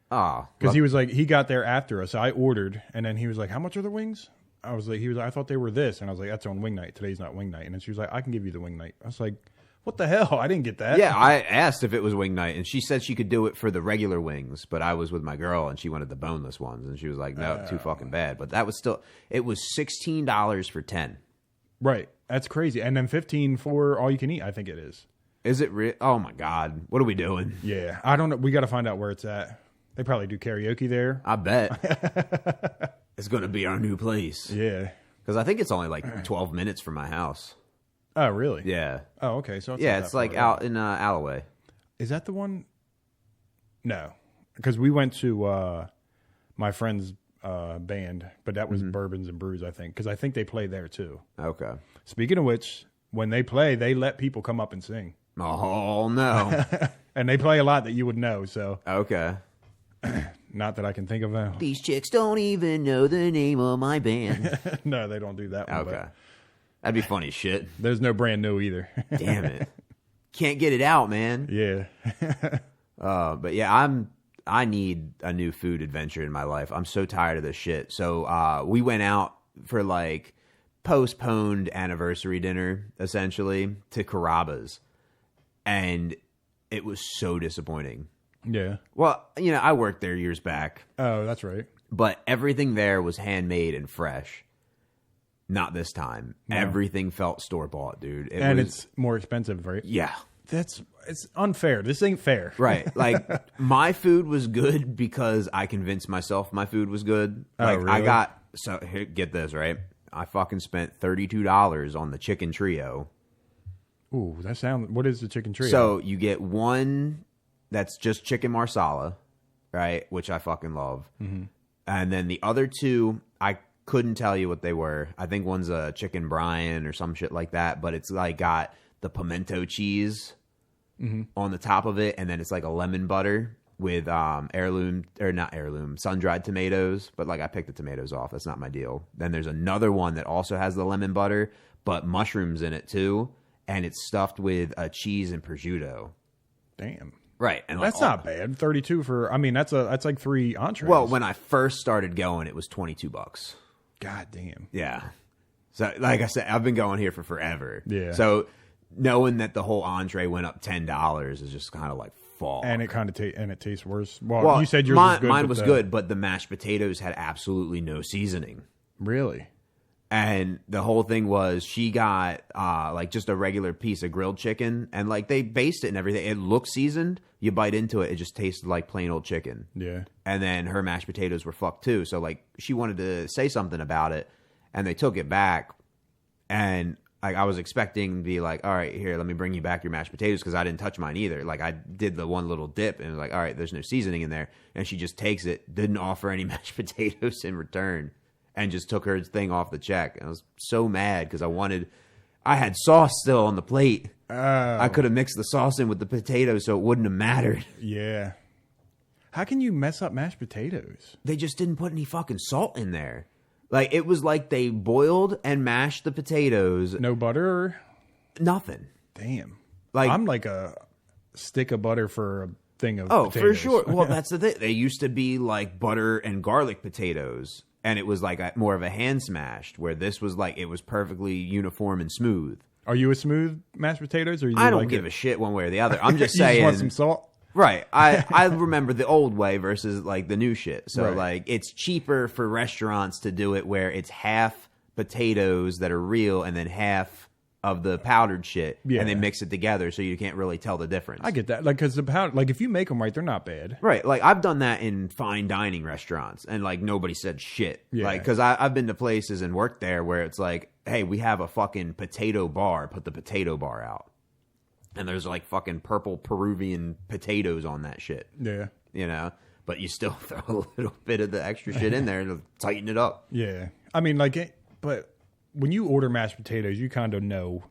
Ah. Because he was like, he got there after us. I ordered, and then he was like, how much are the wings? I was like, I thought they were this. And I was like, that's on wing night. Today's not wing night. And then she was like, I can give you the wing night. I was like, what the hell? I didn't get that. Yeah, I asked if it was wing night, and she said she could do it for the regular wings, but I was with my girl, and she wanted the boneless ones, and she was like, no, too fucking bad. But that was still, it was $16 for 10. Right. That's crazy. And then 15 for all you can eat, I think it is. Is it real? Oh, my God. What are we doing? Yeah. I don't know. We got to find out where it's at. They probably do karaoke there. I bet. It's going to be our new place. Yeah. Because I think it's only like 12 minutes from my house. Oh, really? Yeah. Oh, okay. So it's like out in Alloway. Is that the one? No, because we went to my friend's band, but that was Bourbons and Brews, I think, because I think they play there too. Okay. Speaking of which, when they play, they let people come up and sing. Oh, no. And they play a lot that you would know, so. Okay. Not that I can think of them. These chicks don't even know the name of my band. No, they don't do that one. Okay. That'd be funny as shit. There's no brand new either. Damn it. Can't get it out, man. Yeah. But yeah, I need a new food adventure in my life. I'm so tired of this shit. So we went out for like postponed anniversary dinner, essentially, to Carrabba's. And it was so disappointing. Yeah. Well, I worked there years back. Oh, that's right. But everything there was handmade and fresh. Not this time. No. Everything felt store-bought, dude. It's more expensive, right? Yeah. It's unfair. This ain't fair. Right. Like, my food was good because I convinced myself my food was good. Like, really? Here, get this, right? I fucking spent $32 on the chicken trio. Ooh, what is the chicken trio? So, you get one that's just chicken marsala, right? Which I fucking love. Mm-hmm. And then the other two, I couldn't tell you what they were. I think one's a chicken brine or some shit like that, but it's like got the pimento cheese on the top of it, and then it's like a lemon butter with sun-dried tomatoes, but like I picked the tomatoes off. That's not my deal. Then there's another one that also has the lemon butter, but mushrooms in it too, and it's stuffed with cheese and prosciutto. Damn. Right. And that's not bad. 32 that's like 3 entrees. Well, when I first started going, it was $22. God damn. Yeah. So, like I said, I've been going here for forever. Yeah. So, knowing that the whole entree went up $10 is just kind of like fuck. And it kind of it tastes worse. Well, you said yours was good. Mine was good, but the mashed potatoes had absolutely no seasoning. Really? And the whole thing was she got like just a regular piece of grilled chicken, and like they based it and everything. It looked seasoned. You bite into it, it just tasted like plain old chicken. Yeah. And then her mashed potatoes were fucked too. So like she wanted to say something about it, and they took it back. And like I was expecting to be like, all right, here, let me bring you back your mashed potatoes, because I didn't touch mine either. Like I did the one little dip, and it was like, all right, there's no seasoning in there. And she just takes it, didn't offer any mashed potatoes in return, and just took her thing off the check. And I was so mad because I had sauce still on the plate. Oh. I could have mixed the sauce in with the potatoes so it wouldn't have mattered. Yeah. How can you mess up mashed potatoes? They just didn't put any fucking salt in there. Like, it was like they boiled and mashed the potatoes. No butter? Nothing. Damn. Like, I'm like a stick of butter for a thing of potatoes. For sure. Well, that's the thing. They used to be like butter and garlic potatoes. And it was like more of a hand smashed, where this was like, it was perfectly uniform and smooth. Are you a smooth mashed potatoes? Or I don't give a shit one way or the other. I'm just saying. You just want some salt? Right. I remember the old way versus like the new shit. So right. Like it's cheaper for restaurants to do it where it's half potatoes that are real and then half of the powdered shit, and they mix it together so you can't really tell the difference. I get that. Like, because the powder, like if you make them right, they're not bad. Right. Like I've done that in fine dining restaurants, and like nobody said shit. Yeah. Like, because I've been to places and worked there where it's like, hey, we have a fucking potato bar. Put the potato bar out. And there's like fucking purple Peruvian potatoes on that shit. Yeah. You know? But you still throw a little bit of the extra shit in there to tighten it up. Yeah. I mean, like, but when you order mashed potatoes, you kind of know.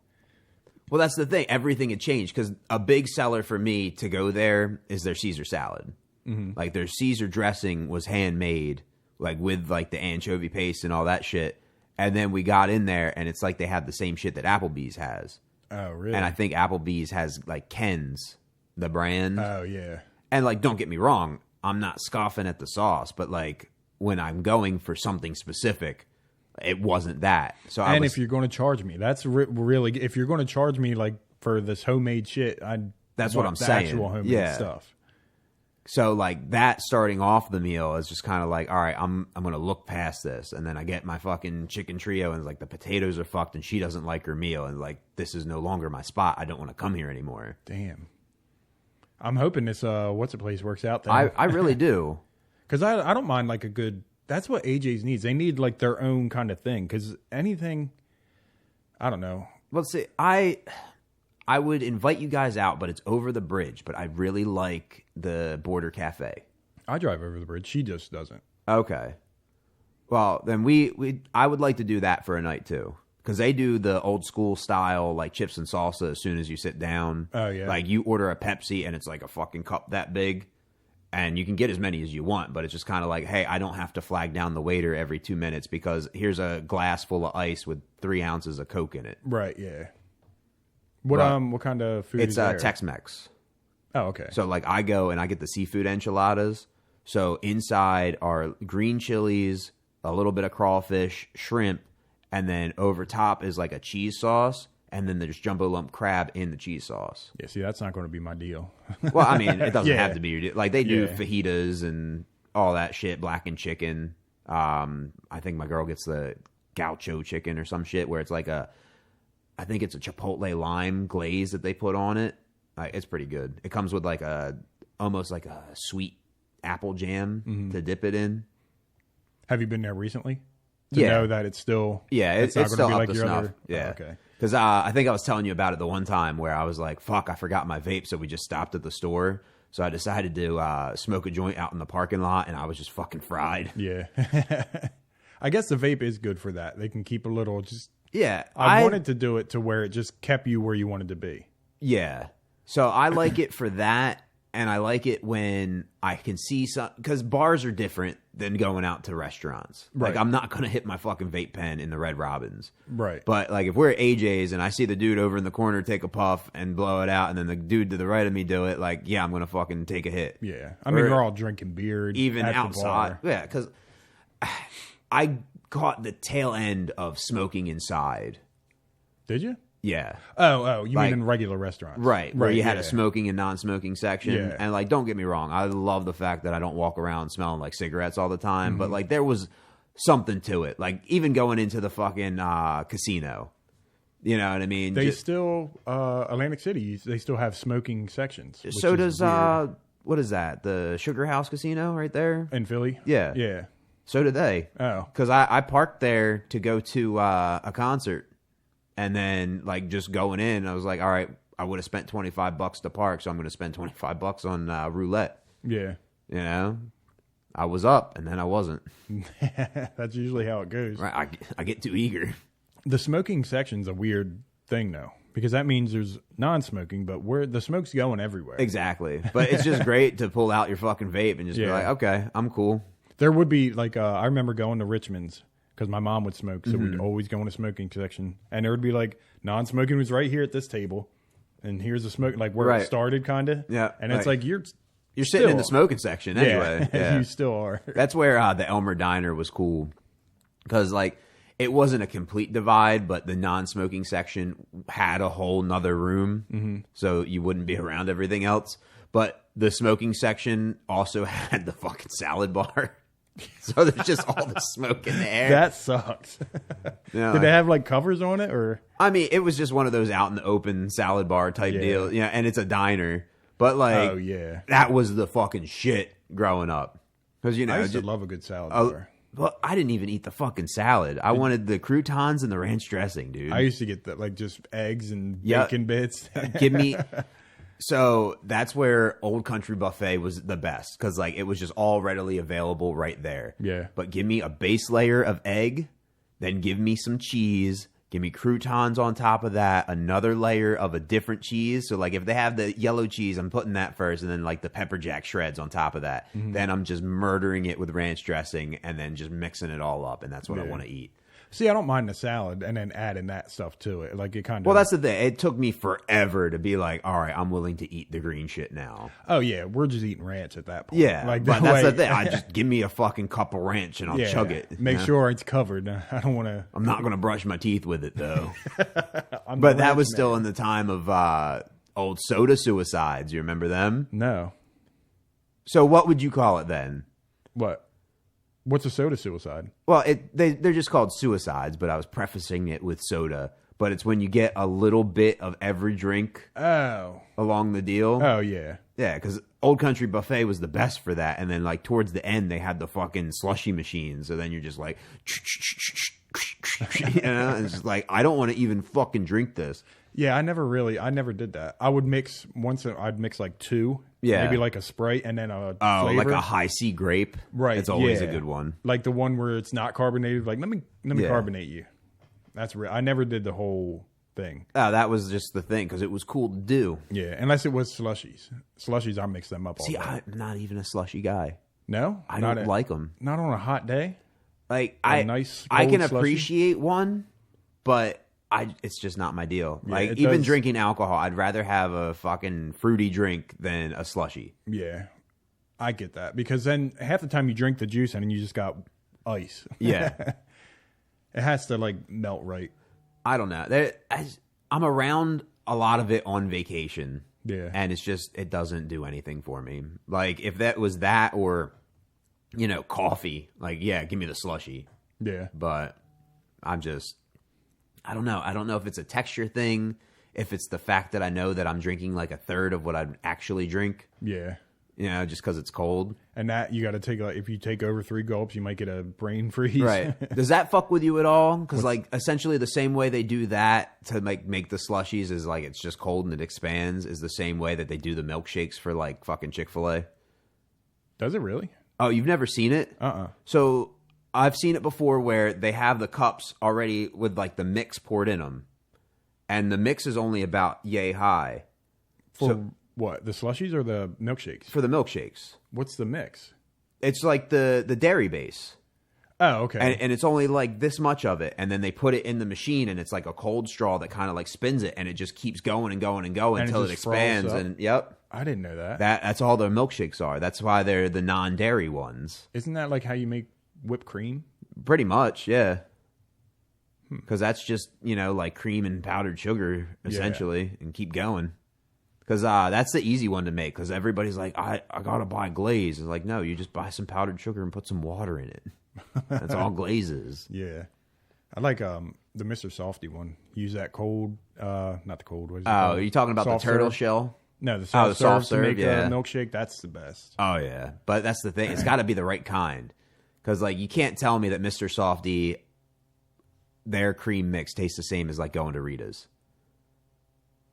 Well, that's the thing. Everything had changed, because a big seller for me to go there is their Caesar salad. Mm-hmm. Like their Caesar dressing was handmade, like with like the anchovy paste and all that shit. And then we got in there, and it's like they have the same shit that Applebee's has. Oh, really? And I think Applebee's has like Ken's, the brand. Oh, yeah. And like, don't get me wrong, I'm not scoffing at the sauce, but like when I'm going for something specific, it wasn't that. So if you're going to charge me, that's really, if you're going to charge me like for this homemade shit, that's what I'm saying. Actual homemade stuff. So like that starting off the meal is just kind of like, all right, I'm going to look past this. And then I get my fucking chicken trio, and like the potatoes are fucked, and she doesn't like her meal. And like, this is no longer my spot. I don't want to come here anymore. Damn. I'm hoping this, what's the place works out there. I really do. Cause I don't mind like a good, that's what AJ's needs. They need like their own kind of thing. Cause anything, I don't know. Well, see, I would invite you guys out, but it's over the bridge. But I really like the Border Cafe. I drive over the bridge. She just doesn't. Okay. Well, then I would like to do that for a night too. Because they do the old school style, like chips and salsa as soon as you sit down. Oh, yeah. Like you order a Pepsi and it's like a fucking cup that big. And you can get as many as you want. But it's just kind of like, hey, I don't have to flag down the waiter every 2 minutes because here's a glass full of ice with 3 ounces of Coke in it. Right, yeah. What kind of food it's is there? Tex-Mex. Oh, okay. So like I go and I get the seafood enchiladas. So inside are green chilies, a little bit of crawfish, shrimp, and then over top is like a cheese sauce, and then there's jumbo lump crab in the cheese sauce. Yeah, see, that's not going to be my deal. Well, I mean, it doesn't Yeah. have to be your deal. Like they do Yeah. fajitas and all that shit, blackened chicken. I think my girl gets the gaucho chicken or some shit where it's like I think it's a chipotle lime glaze that they put on it. It's pretty good. It comes with like almost like a sweet apple jam to dip it in. Have you been there recently? To know that it's still... Yeah, it's not still gonna up to snuff. Yeah. Oh, okay. Because I think I was telling you about it the one time where I was like, fuck, I forgot my vape, so we just stopped at the store. So I decided to smoke a joint out in the parking lot, and I was just fucking fried. Yeah. I guess the vape is good for that. They can keep a little... Yeah. I wanted to do it to where it just kept you where you wanted to be. Yeah. So I like it for that, and I like it when I can see some... Because bars are different than going out to restaurants. Right. Like, I'm not going to hit my fucking vape pen in the Red Robins. Right. But, like, if we're at AJ's and I see the dude over in the corner take a puff and blow it out, and then the dude to the right of me do it, like, yeah, I'm going to fucking take a hit. Yeah. I mean, we're all drinking beer. Even at outside. The bar. Yeah, because I caught the tail end of smoking inside. Did you? Yeah. Oh, you Like- mean in regular restaurants? Right, where you had a yeah. smoking and non-smoking section. Yeah. And, like, don't get me wrong. I love the fact that I don't walk around smelling like cigarettes all the time. But, like, there was something to it. Like, even going into the fucking casino. You know what I mean? They still, Atlantic City, they still have smoking sections. which So is does, weird. what is that? The Sugar House Casino right there? In Philly? Yeah. Yeah. So do they. Oh. Because I parked there to go to a concert. And then, like, just going in, I was like, all right, I would have spent $25 to park, so I'm going to spend $25 on roulette. Yeah. You know? I was up, and then I wasn't. That's usually how it goes. Right? I get too eager. The smoking section's a weird thing, though, because that means there's non-smoking, but the smoke's going everywhere. Exactly. But it's just great to pull out your fucking vape and just be Yeah. like, okay, I'm cool. There would be, like, I remember going to Richmond's, because my mom would smoke, so we'd always go in a smoking section. And there would be, like, non-smoking was right here at this table, and here's the smoke, like, where Right. it started, kind of. Yeah, And it's right. like, you're sitting in still- the smoking section anyway. Yeah. You still are. That's where the Elmer Diner was cool. Because, like, it wasn't a complete divide, but the non-smoking section had a whole nother room, so you wouldn't be around everything else. But the smoking section also had the fucking salad bar. So there's just all the smoke in the air. That sucks. Yeah, Did they have, like, covers on it, or? I mean, it was just one of those out in the open salad bar type Yeah. deal. Yeah, and it's a diner. But, like, Oh, yeah. that was the fucking shit growing up. Because, you know, I used to just- love a good salad bar. well, I didn't even eat the fucking salad. I wanted the croutons and the ranch dressing, dude. I used to get, like, just eggs and Yeah. bacon bits. Give me. So that's where Old Country Buffet was the best because, like, it was just all readily available right there. Yeah. But give me a base layer of egg, then give me some cheese, give me croutons on top of that, another layer of a different cheese. So, like, if they have the yellow cheese, I'm putting that first, and then, like, the pepper jack shreds on top of that. Then I'm just murdering it with ranch dressing and then just mixing it all up, and that's what I Yeah. want to eat. See, I don't mind the salad and then adding that stuff to it. Like, it kind of... Well, that's the thing. It took me forever to be like, all right, I'm willing to eat the green shit now. Oh, yeah, we're just eating ranch at that point. Yeah, like, but that that's way- the thing. I just give me a fucking cup of ranch and I'll Yeah, chug it. Make you know? sure it's covered. I don't want to... I'm not going to brush my teeth with it though. But that was still in the time of old soda suicides. You remember them? No. So what would you call it then? What? What's a soda suicide? Well, they're just called suicides, but I was prefacing it with soda. But it's when you get a little bit of every drink Oh. along the deal. Oh, yeah. Yeah, because Old Country Buffet was the best for that. And then, like, towards the end, they had the fucking slushy machine. So then you're just like, you know, and it's just like, I don't want to even fucking drink this. Yeah, I never did that. I would mix I'd mix like 2. Yeah. Maybe like a Sprite and then a Oh, flavor. like a high C grape. Right. It's always yeah. a good one. Like the one where it's not carbonated. Like, let me Yeah. carbonate you. That's real. I never did the whole thing. Oh, that was just the thing because it was cool to do. Yeah, unless it was slushies. Slushies, I mix them up all See, day. I'm not even a slushy guy. No? I don't like them. Not on a hot day? Like nice I can cold slushie? appreciate one, but it's just not my deal. Yeah, like it even does- drinking alcohol, I'd rather have a fucking fruity drink than a slushy. Yeah, I get that. Because then half the time you drink the juice and then you just got ice. Yeah. It has to like melt right. I don't know. I'm around a lot of it on vacation. Yeah. And it doesn't do anything for me. Like if that was that or, coffee, like, yeah, give me the slushy. Yeah. But I don't know. I don't know if it's a texture thing, if it's the fact that I know that I'm drinking like a third of what I'd actually drink, Yeah. just because it's cold. And that you got to take, like, if you take over 3 gulps, you might get a brain freeze. Right. Does that fuck with you at all? Because like essentially the same way they do that to make the slushies is like it's just cold and it expands is the same way that they do the milkshakes for like fucking Chick-fil-A. Does it really? Oh, you've never seen it? So I've seen it before where they have the cups already with like the mix poured in them. And the mix is only about yay high. For what? The slushies or the milkshakes? For the milkshakes. What's the mix? It's like the dairy base. Oh, okay. And it's only like this much of it. And then they put it in the machine and it's like a cold straw that kind of like spins it and it just keeps going and going and going And it until it just froths expands. up? And yep. I didn't know that. That's all their milkshakes are. That's why they're the non-dairy ones. Isn't that like how you make whipped cream? Pretty much, yeah. Because that's just, like cream and powdered sugar, essentially, and keep going. Because that's the easy one to make. Because everybody's like, I got to buy glaze. It's like, no, you just buy some powdered sugar and put some water in it. That's all glaze is. Yeah. I like the Mr. Softy one. Use that cold, not the cold. What is it Oh, called? are you talking about Soft the turtle serve? shell? No, the soft, soft serve to serve, make yeah. a milkshake. That's the best. Oh, yeah. But that's the thing. It's got to be the right kind. Because, like, you can't tell me that Mr. Softy, their cream mix tastes the same as, like, going to Rita's.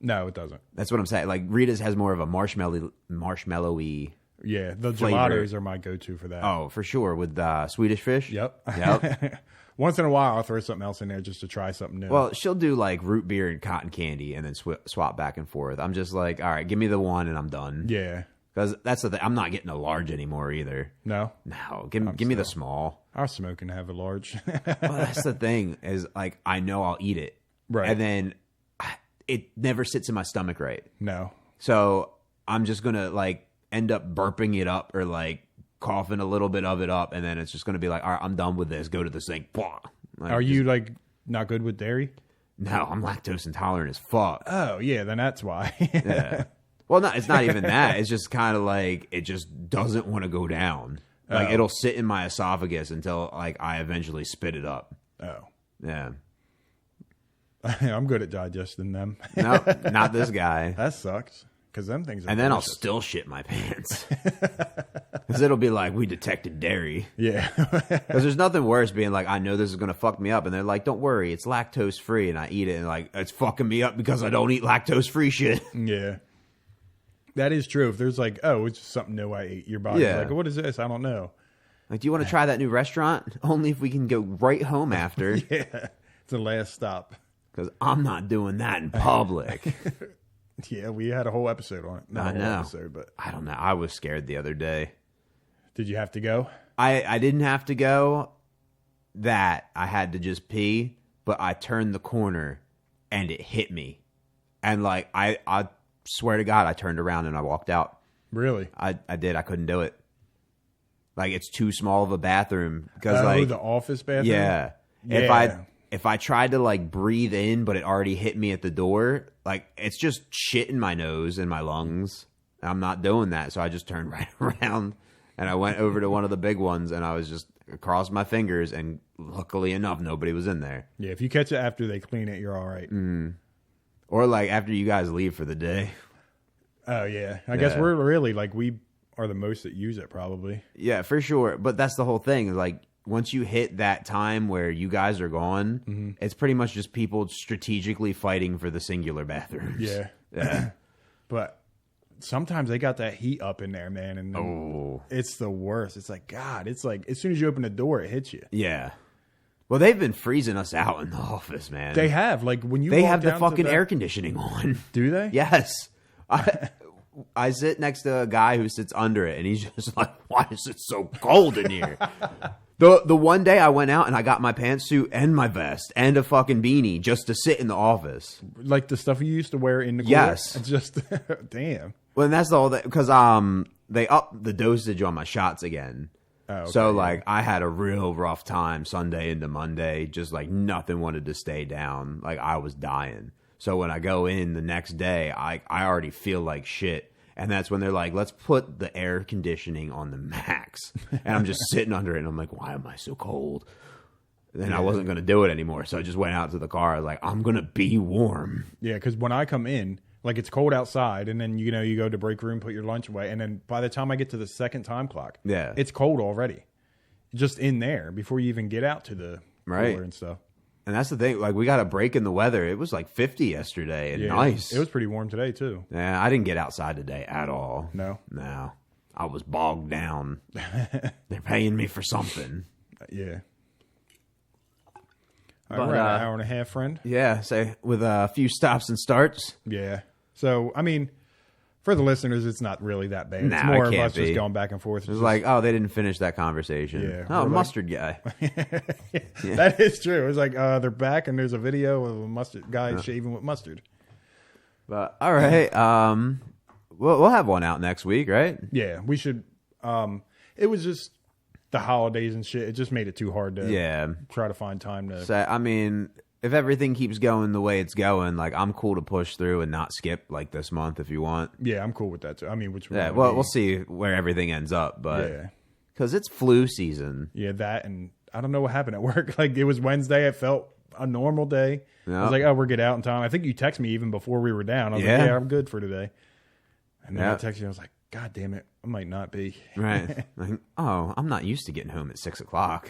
No, it doesn't. That's what I'm saying. Like, Rita's has more of a marshmallowy. Yeah, the flavor. gelatos are my go-to for that. Oh, for sure. With Swedish fish? Yep. Yep. Once in a while, I'll throw something else in there just to try something new. Well, she'll do, like, root beer and cotton candy and then swap back and forth. I'm just like, all right, give me the one and I'm done. yeah. Because that's the thing. I'm not getting a large anymore either. No? No, give me the small. I was smoking to have a large. Well, that's the thing is, like, I know I'll eat it. Right. And then it never sits in my stomach right. No. So I'm just going to, like, end up burping it up or, like, coughing a little bit of it up. And then it's just going to be like, all right, I'm done with this. Go to the sink. Like, Are you, like, not good with dairy? No, I'm lactose intolerant as fuck. Oh, yeah, then that's why. Yeah. Well, no, it's not even that. It's just kind of like it just doesn't want to go down. Like it'll sit in my esophagus until like I eventually spit it up. Oh. Yeah. I'm good at digesting them. No, not this guy. That sucks. Because them things are And then I'll delicious. still shit my pants. Because it'll be like, we detected dairy. Yeah. Because there's nothing worse being like, I know this is going to fuck me up. And they're like, don't worry, it's lactose free. And I eat it and like, it's fucking me up because I don't eat lactose free shit. Yeah. That is true. If there's like, oh, it's just something new I ate, your body's Yeah. like, what is this? I don't know. Like, do you want to try that new restaurant? Only if we can go right home after. Yeah. It's the last stop. Because I'm not doing that in public. Yeah, we had a whole episode on it. Not I a whole know. episode, but I don't know. I was scared the other day. did you have to go? I didn't have to go. That I had to just pee, but I turned the corner and it hit me. And like I swear to God, I turned around and I walked out. Really? I did. I couldn't do it. Like it's too small of a bathroom because like the office bathroom? yeah. Yeah. If I tried to like breathe in, but it already hit me at the door, like it's just shit in my nose and my lungs. I'm not doing that, so I just turned right around and I went over to one of the big ones and I was just crossed my fingers and luckily enough, nobody was in there. Yeah, if you catch it after they clean it, you're all right. Or like after you guys leave for the day. Oh, yeah. I guess we're really, like, we are the most that use it, probably. Yeah, for sure. But that's the whole thing. Is like once you hit that time where you guys are gone, it's pretty much just people strategically fighting for the singular bathrooms. Yeah. But sometimes they got that heat up in there, man. And it's the worst. It's like, God, it's like as soon as you open the door, it hits you. Yeah. Well, they've been freezing us out in the office, man. They have. Like when you They walk have the down fucking to air conditioning on. Do they? Yes. I sit next to a guy who sits under it, and he's just like, why is it so cold in here? The one day I went out and I got my pantsuit and my vest and a fucking beanie just to sit in the office. Like the stuff you used to wear in the court? Yes. It's just, damn. Well, and that's all that, because they upped the dosage on my shots again. Oh, okay, so, like, I had a real rough time Sunday into Monday. Just, like, nothing wanted to stay down. Like, I was dying. So when I go in the next day, I already feel like shit. And that's when they're like, let's put the air conditioning on the max. And I'm just sitting under it, and I'm like, why am I so cold? Then I wasn't going to do it anymore. So I just went out to the car. I was like, I'm going to be warm. Yeah, because when I come in, like it's cold outside, and then, you know, you go to break room, put your lunch away. And then by the time I get to the second time clock, it's cold already. Just in there before you even get out to the cooler and stuff. And that's the thing. Like, we got a break in the weather. It was like 50 yesterday and nice. It was pretty warm today, too. Yeah, I didn't get outside today at all. No? No. I was bogged down. They're paying me for something. Yeah. All right, we're at an hour and a half, friend. Yeah, so with a few stops and starts. Yeah. So, I mean, for the listeners, it's not really that bad. Nah, it's more it of can't us be. just going back and forth. It was like, oh, they didn't finish that conversation. Yeah. Oh, We're mustard guy. That is true. It was like they're back, and there's a video of a mustard guy shaving with mustard. But all right, we'll have one out next week, right? Yeah, we should. It was just the holidays and shit. It just made it too hard to try to find time to. So, I mean, if everything keeps going the way it's going, like, I'm cool to push through and not skip like this month if you want. Yeah, I'm cool with that too. I mean, we'll see where everything ends up, but because it's flu season. Yeah, that, and I don't know what happened at work. Like, it was Wednesday. It felt a normal day. Yep. I was like, oh, we'll get out in time. I think you texted me even before we were down. I was like, yeah, I'm good for today. And then I texted you. I was like, God damn it, I might not be. Right. Like, oh, I'm not used to getting home at 6 o'clock.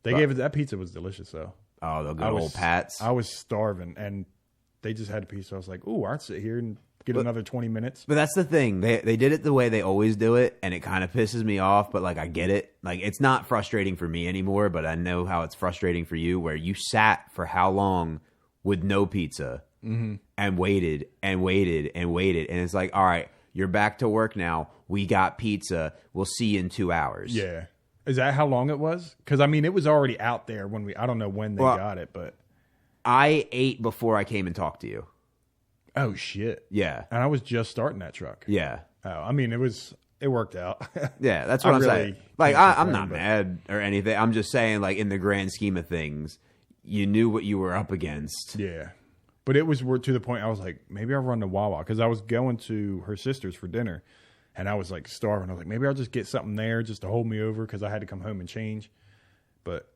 They gave it. That pizza was delicious though. Oh, the good old Pats. I was starving, and they just had a piece. So I was like, "Ooh, I'll sit here and get another 20 minutes." But that's the thing. They did it the way they always do it, and it kind of pisses me off. But like, I get it. Like, it's not frustrating for me anymore. But I know how it's frustrating for you, where you sat for how long with no pizza and waited and waited and waited, and it's like, all right, you're back to work now. We got pizza. We'll see you in 2 hours. Yeah. Is that how long it was? Because, I mean, it was already out there when I don't know when they got it, but. I ate before I came and talked to you. Oh, shit. Yeah. And I was just starting that truck. Yeah. Oh, I mean, it worked out. Yeah, that's what I'm saying. Like, I'm not mad or anything. I'm just saying, like, in the grand scheme of things, you knew what you were up against. Yeah. But it was to the point I was like, maybe I'll run to Wawa. Because I was going to her sister's for dinner. And I was like starving. I was like, maybe I'll just get something there just to hold me over because I had to come home and change.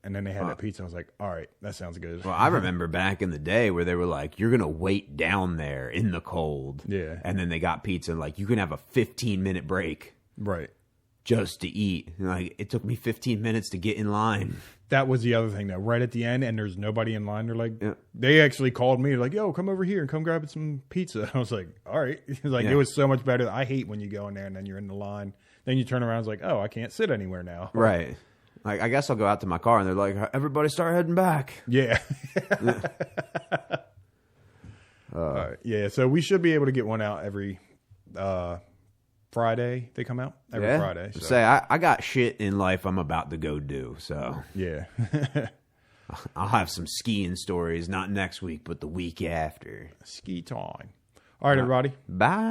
And then they had that pizza. I was like, all right, that sounds good. Well, I remember back in the day where they were like, you're going to wait down there in the cold. Yeah. And then they got pizza and like, you can have a 15-minute break. Right. Just to eat. And like, it took me 15 minutes to get in line. That was the other thing, though. Right at the end, and there's nobody in line. They're like, they actually called me. They're like, yo, come over here and come grab some pizza. I was like, all right. It was so much better. I hate when you go in there and then you're in the line. Then you turn around and it's like, oh, I can't sit anywhere now. Right. Like, I guess I'll go out to my car and they're like, everybody start heading back. Yeah. All right. Yeah. So we should be able to get one out every Friday. They come out every Friday. So. Say, I got shit in life I'm about to go do. So yeah. I'll have some skiing stories, not next week, but the week after. Ski time. All right, everybody. Bye.